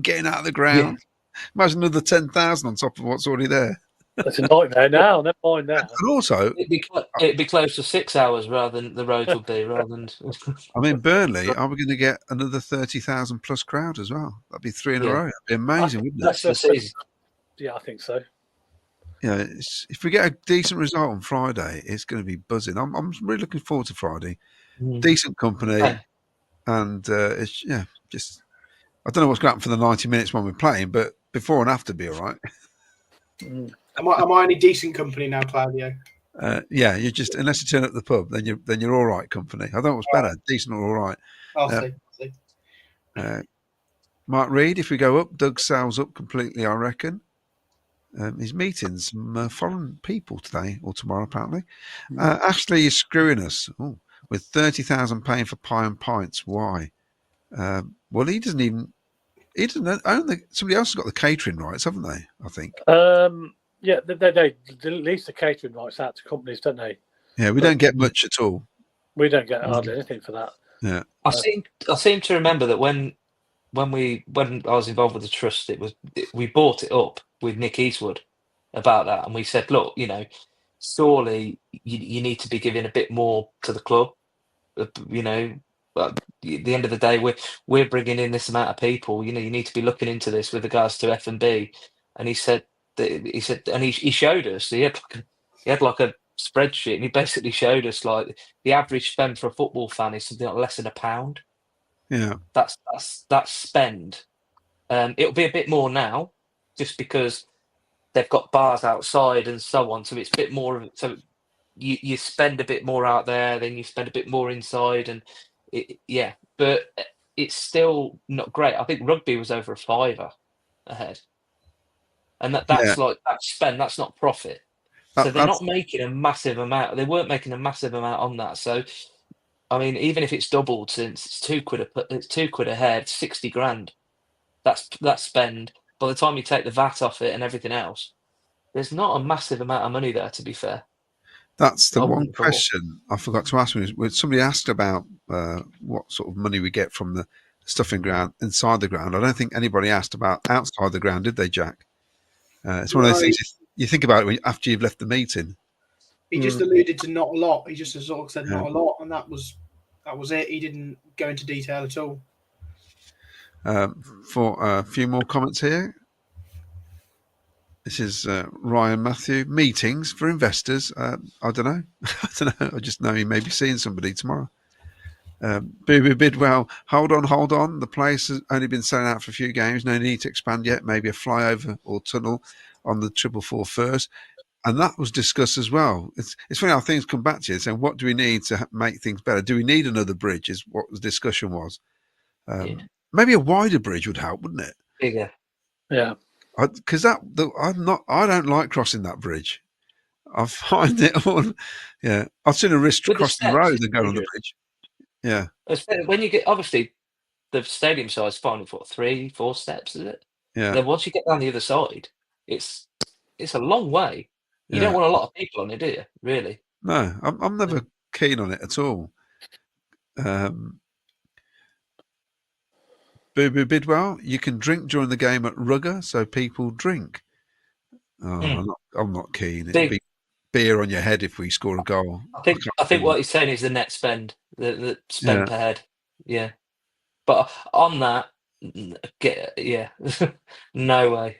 [SPEAKER 2] getting out of the ground. Yeah. Imagine another 10,000 on top of what's already there.
[SPEAKER 1] That's a nightmare now. Never mind now.
[SPEAKER 2] And also,
[SPEAKER 3] it'd be close to 6 hours rather than the roads would be. Rather than,
[SPEAKER 2] I mean, Burnley, are we going to get another 30,000 plus crowd as well? That'd be 3 in a row. That'd be amazing, wouldn't it?
[SPEAKER 1] That's the season. Yeah, I think so.
[SPEAKER 2] Yeah, if we get a decent result on Friday, it's going to be buzzing. I'm really looking forward to Friday. Decent company, and it's just I don't know what's going to happen for the 90 minutes when we're playing, but before and after be all right.
[SPEAKER 4] Am I any decent company now, Claudio?
[SPEAKER 2] Yeah, you just unless you turn up the pub, then you're all right company. I don't know what's better, decent or all right.
[SPEAKER 4] I'll see.
[SPEAKER 2] Mark Reed, if we go up, Doug Sal's up completely, I reckon. He's meeting some foreign people today or tomorrow, apparently. Ashley is screwing us with 30,000 paying for pie and pints. Why? Well, he doesn't own somebody else has got the catering rights, haven't they? I think.
[SPEAKER 1] Yeah, they lease the catering rights out to companies, don't they?
[SPEAKER 2] Yeah, we don't get much at all.
[SPEAKER 1] We don't get hardly anything for that.
[SPEAKER 2] Yeah,
[SPEAKER 3] I seem to remember that when I was involved with the trust, we bought it up with Nick Eastwood about that, and we said, look, surely you need to be giving a bit more to the club. But at the end of the day, we're bringing in this amount of people. You need to be looking into this with regards to F&B. And he said, and he showed us. He had like a spreadsheet, and he basically showed us like the average spend for a football fan is something like less than £1.
[SPEAKER 2] Yeah,
[SPEAKER 3] that's spend. It'll be a bit more now, just because they've got bars outside and so on. So it's a bit more. So you spend a bit more out there, then you spend a bit more inside, and but it's still not great. I think rugby was over £5 a head, and that's like that's spend. That's not profit. So they're not making a massive amount. They weren't making a massive amount on that. So. I mean, even if it's doubled since it's £2 a head, 60 grand. That's spend. By the time you take the VAT off it and everything else, there's not a massive amount of money there. To be fair,
[SPEAKER 2] that's the one question I forgot to ask. When somebody asked about what sort of money we get from the stuffing ground inside the ground, I don't think anybody asked about outside the ground, did they, Jack? It's one of those things you think about it after you've left the meeting.
[SPEAKER 4] He just alluded to not a lot. He just sort of said not a lot, and that was it. He didn't go into detail at all.
[SPEAKER 2] For a few more comments here. This is Ryan Matthew. Meetings for investors. I don't know. I just know he may be seeing somebody tomorrow. Boo Bidwell. Hold on. The place has only been selling out for a few games. No need to expand yet. Maybe a flyover or tunnel on the 444 first. And that was discussed as well. It's funny how things come back to you saying, what do we need to make things better? Do we need another bridge is what the discussion was. Maybe a wider bridge would help, wouldn't it?
[SPEAKER 3] Bigger.
[SPEAKER 1] Yeah.
[SPEAKER 2] Because I don't like crossing that bridge. I find it all, I've seen a risk crossing the road than going on the bridge. Yeah.
[SPEAKER 3] When you get, obviously, the stadium size fine with what, 3-4 steps, is it?
[SPEAKER 2] Yeah.
[SPEAKER 3] Then once you get down the other side, it's a long way. You
[SPEAKER 2] Yeah.
[SPEAKER 3] don't want a lot of people on it, do you? Really?
[SPEAKER 2] No, I'm never keen on it at all. Boo Boo Bidwell, you can drink during the game at Rugger, so people drink. Oh, I'm not keen. It'd be beer on your head if we score a goal.
[SPEAKER 3] I think what he's saying is the net spend, the spend per head. Yeah, but on that, no way.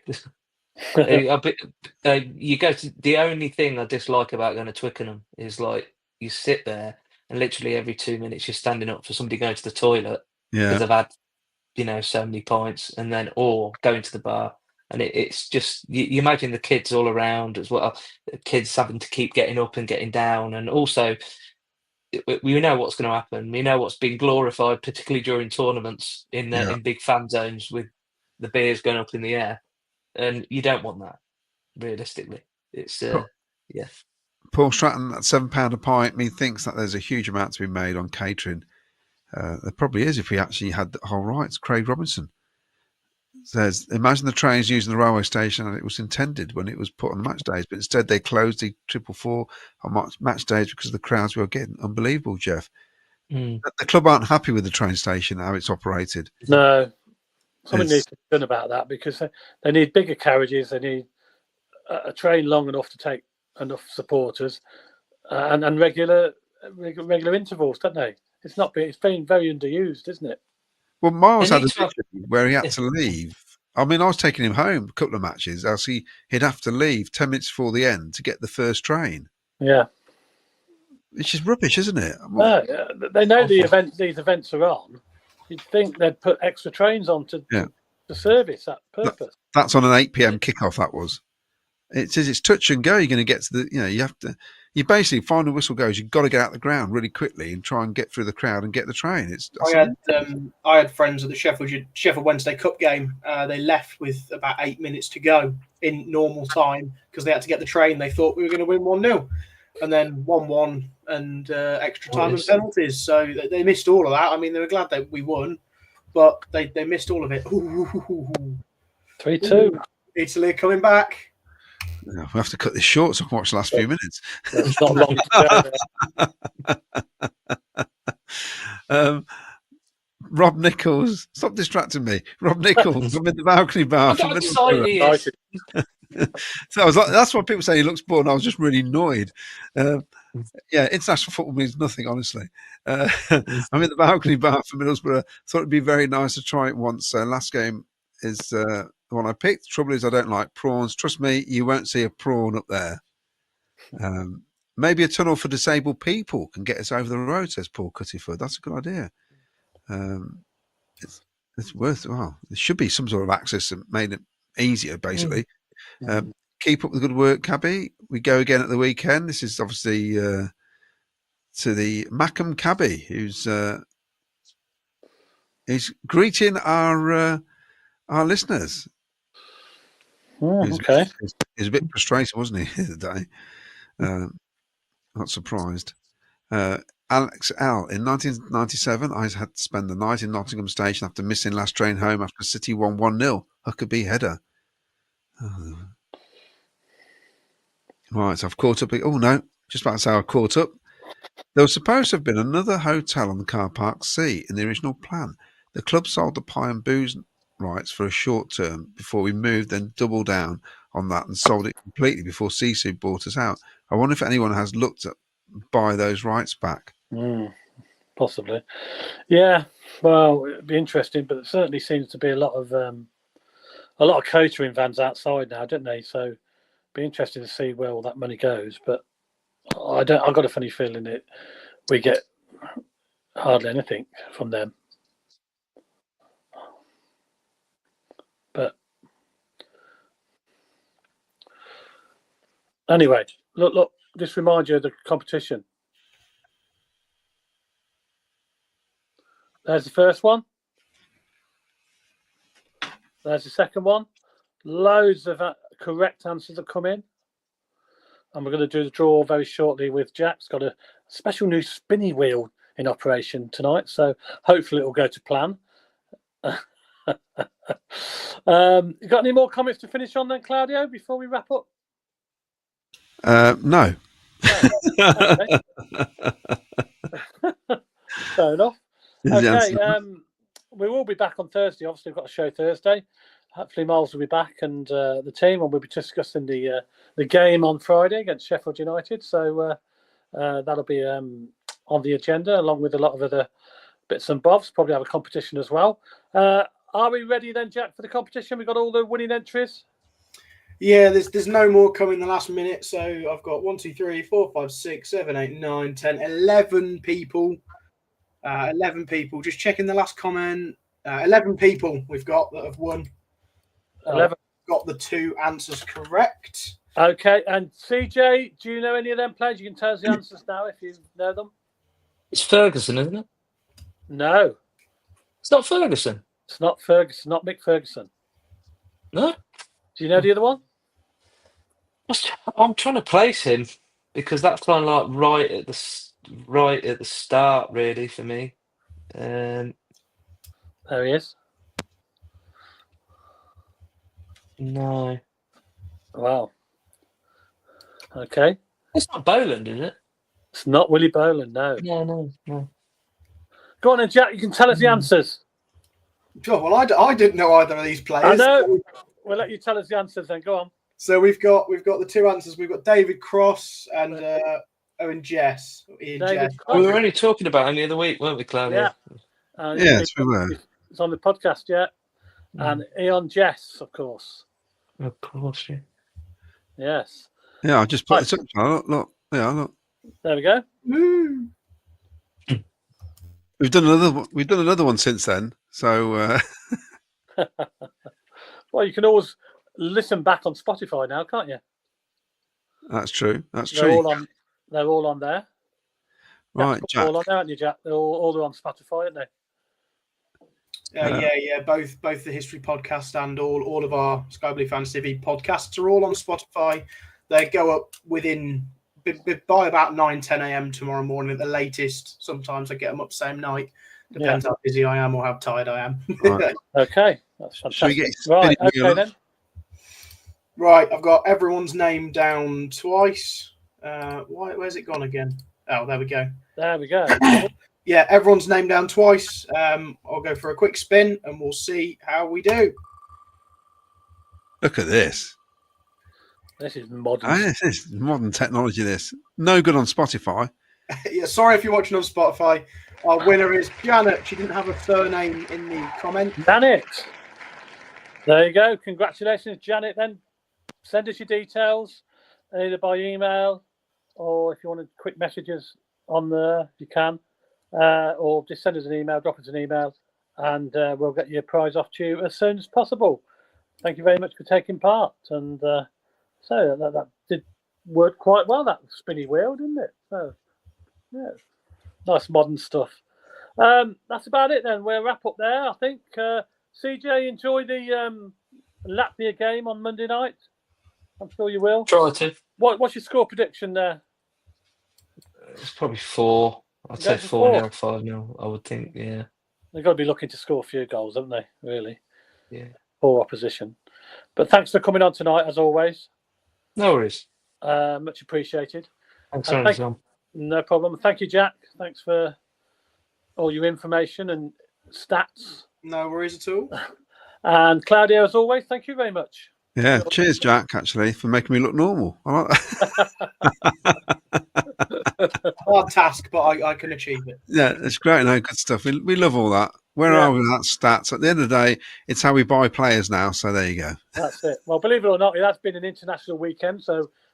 [SPEAKER 3] You go to the only thing I dislike about going to Twickenham is like you sit there and literally every 2 minutes you're standing up for somebody going to the toilet because they've had so many pints, and then or going to the bar, and it's just you imagine the kids all around as well, the kids having to keep getting up and getting down, and also we know what's going to happen. We know what's been glorified, particularly during tournaments in big fan zones with the beers going up in the air, and you don't want that. Realistically, it's
[SPEAKER 2] Paul Stratton at £7 a pint. Methinks that there's a huge amount to be made on catering. There probably is if we actually had the whole rights. Craig Robinson says, imagine the trains using the railway station and it was intended when it was put on the match days, but instead they closed the 444 on match days because of the crowds we were getting. Unbelievable, Jeff. The club aren't happy with the train station, how it's operated.
[SPEAKER 1] No. Something needs to be done about that, because they need bigger carriages. They need a train long enough to take enough supporters and regular intervals, don't they? It's been very underused, isn't it?
[SPEAKER 2] Well, Miles had a situation where he had to leave. I mean, I was taking him home a couple of matches, else he'd have to leave 10 minutes before the end to get the first train.
[SPEAKER 1] Yeah.
[SPEAKER 2] Which is rubbish, isn't it?
[SPEAKER 1] They know these events are on. You'd think they'd put extra trains on to service that purpose.
[SPEAKER 2] That's on an 8 p.m. kickoff, that was. It says it's touch and go. You're going to get to you basically, final whistle goes, you've got to get out the ground really quickly and try and get through the crowd and get the train.
[SPEAKER 4] I had friends at the Sheffield Wednesday Cup game. They left with about 8 minutes to go in normal time because they had to get the train. They thought we were going to win 1-0 and then 1-1 and extra time and penalties. So they missed all of that. I mean, they were glad that we won, but they missed all of it.
[SPEAKER 1] 3-2.
[SPEAKER 4] Italy are coming back.
[SPEAKER 2] We have to cut this short so I can watch the last few minutes.
[SPEAKER 1] It's not long to
[SPEAKER 2] go. Rob Nichols, stop distracting me. Rob Nichols, I'm in the balcony bar.
[SPEAKER 3] So
[SPEAKER 2] I was like, that's why people say he looks bored. I was just really annoyed. International football means nothing, honestly. I'm in the balcony bar for Middlesbrough. Thought it'd be very nice to try it once. Last game is the one I picked. The trouble is I don't like prawns. Trust me, you won't see a prawn up there. Maybe a tunnel for disabled people can get us over the road, says Paul Cuttyford. That's a good idea. It's worth there should be some sort of access that made it easier, basically. Keep up the good work, Cabby. We go again at the weekend. This is obviously to the Mackham Cabby, who's greeting our listeners.
[SPEAKER 1] Okay.
[SPEAKER 2] He's a bit frustrated, wasn't he, the day? Not surprised. Alex L. In 1997, I had to spend the night in Nottingham Station after missing last train home after City won 1-0. Huckabee header. Right, so I've caught up. Oh, no, just about to say I caught up. There was supposed to have been another hotel on the car park C in the original plan. The club sold the pie and booze rights for a short term before we moved, then doubled down on that and sold it completely before Sisu bought us out. I wonder if anyone has looked at buy those rights back.
[SPEAKER 1] Possibly. Yeah, well, it'd be interesting, but it certainly seems to be a lot of catering vans outside now, don't they? So it'd be interesting to see where all that money goes. But I've got a funny feeling that we get hardly anything from them. But anyway, look, just remind you of the competition. There's the first one. There's the second one. Loads of correct answers have come in. And we're going to do the draw very shortly with Jack's got a special new spinny wheel in operation tonight. So hopefully it will go to plan. You got any more comments to finish on then, Claudio, before we wrap up?
[SPEAKER 2] No.
[SPEAKER 1] Fair enough. Okay, we will be back on Thursday. Obviously, we've got a show Thursday. Hopefully, Miles will be back and the team, and we'll be discussing the game on Friday against Sheffield United. So that'll be on the agenda, along with a lot of other bits and bobs. Probably have a competition as well. Are we ready then, Jack, for the competition? We've got all the winning entries.
[SPEAKER 4] Yeah, there's no more coming the last minute. So I've got 1, 2, 3, 4, 5, 6, 7, 8, 9, 10, 11 people. 11 people. Just checking the last comment. 11 people we've got that have won.
[SPEAKER 1] 11.
[SPEAKER 4] Got the 2 answers correct.
[SPEAKER 1] Okay, and CJ, do you know any of them players? You can tell us the answers now if you know them.
[SPEAKER 3] It's Ferguson, isn't it?
[SPEAKER 1] No.
[SPEAKER 3] It's not Ferguson.
[SPEAKER 1] It's not Ferguson, not Mick Ferguson.
[SPEAKER 3] No?
[SPEAKER 1] Do you know the other one?
[SPEAKER 3] I'm trying to place him because that's kind of like right at the start, really, for me.
[SPEAKER 1] There he is.
[SPEAKER 3] No.
[SPEAKER 1] Wow. Okay.
[SPEAKER 3] It's not Boland, is it?
[SPEAKER 1] It's not Willie Boland, no.
[SPEAKER 3] No.
[SPEAKER 1] Go on then, Jack. You can tell us the answers.
[SPEAKER 4] Oh, well, I didn't know either of these players.
[SPEAKER 1] I know. We'll let you tell us the answers then. Go on.
[SPEAKER 4] So we've got the 2 answers. We've got David Cross and Owen Jess.
[SPEAKER 1] David
[SPEAKER 3] We were only talking about him the other week, weren't we, Claudia?
[SPEAKER 1] Yeah.
[SPEAKER 2] Yes, we were.
[SPEAKER 1] It's on the podcast, yeah. And Ian Jess, of course.
[SPEAKER 3] Of course, yeah.
[SPEAKER 1] Yes.
[SPEAKER 2] Yeah, I just put it up. Look. Yeah, look.
[SPEAKER 1] There we go.
[SPEAKER 4] Woo.
[SPEAKER 2] We've done another one since then. So
[SPEAKER 1] well, you can always listen back on Spotify now, can't you?
[SPEAKER 2] that's true. That's
[SPEAKER 1] They're
[SPEAKER 2] true.
[SPEAKER 1] all on there.
[SPEAKER 2] Right, Jack.
[SPEAKER 1] All on there, aren't you, Jack? They're all on Spotify, aren't they?
[SPEAKER 4] Yeah. Both the History Podcast and all of our Sky Blue Fans TV podcasts are all on Spotify. They go up by about 9-10 a.m. tomorrow morning at the latest. Sometimes I get them up same night. Depends how busy I am or how tired I am.
[SPEAKER 2] Right.
[SPEAKER 1] Okay, that's fantastic.
[SPEAKER 2] Should we get
[SPEAKER 1] Right, okay then.
[SPEAKER 4] Right, I've got everyone's name down twice. Where's it gone again? Oh, there we go.
[SPEAKER 1] There we go.
[SPEAKER 4] Yeah, everyone's name down twice. I'll go for a quick spin and we'll see how we do.
[SPEAKER 2] Look at this.
[SPEAKER 1] This is modern.
[SPEAKER 2] This is modern technology. This no good on Spotify.
[SPEAKER 4] Yeah, sorry if you're watching on Spotify. Our winner is Janet. She didn't have a surname in the comment.
[SPEAKER 1] Janet. There you go. Congratulations, Janet. Then send us your details either by email or if you want quick messages on there, you can. Or just send us an email, drop us an email, and we'll get your prize off to you as soon as possible. Thank you very much for taking part. And so that did work quite well, that spinny wheel, didn't it? So, yeah, nice modern stuff. That's about it then. We'll wrap up there, I think. CJ, enjoy the Latvia game on Monday night. I'm sure you will.
[SPEAKER 3] Try to.
[SPEAKER 1] What's your score prediction there?
[SPEAKER 3] It's probably 4. I'd say 4-0, 5-0, I would think, yeah.
[SPEAKER 1] They've got to be looking to score a few goals, haven't they, really?
[SPEAKER 3] Yeah.
[SPEAKER 1] For opposition. But thanks for coming on tonight, as always.
[SPEAKER 3] No worries.
[SPEAKER 1] Much appreciated.
[SPEAKER 3] Thanks for having us on.
[SPEAKER 1] No problem. Thank you, Jack. Thanks for all your information and stats.
[SPEAKER 4] No worries at all.
[SPEAKER 1] And Claudio, as always, thank you very much.
[SPEAKER 2] Yeah, cheers, Jack, actually, for making me look normal. I like that.
[SPEAKER 4] Hard task, but I can achieve it.
[SPEAKER 2] Yeah, it's great. No, good stuff. We love all that. Where are we with that stats? At the end of the day, it's how we buy players now. So there you go.
[SPEAKER 1] That's it. Well, believe it or not, it has been an international weekend.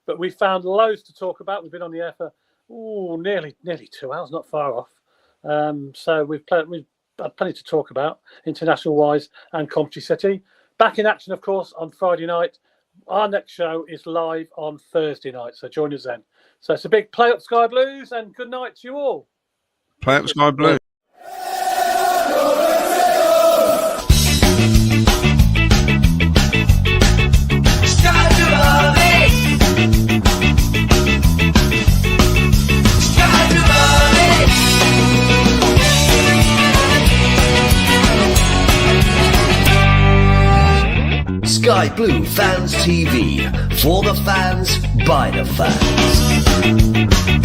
[SPEAKER 1] But we found loads to talk about. We've been on the air for nearly 2 hours, not far off. So we've had plenty to talk about, international-wise and Coventry City. Back in action, of course, on Friday night. Our next show is live on Thursday night, so join us then. So it's a big play up Sky Blues, and good night to you all.
[SPEAKER 2] Play up Sky Blues.
[SPEAKER 5] Sky Blues. Sky Blue Fans TV. For the fans, by the fans.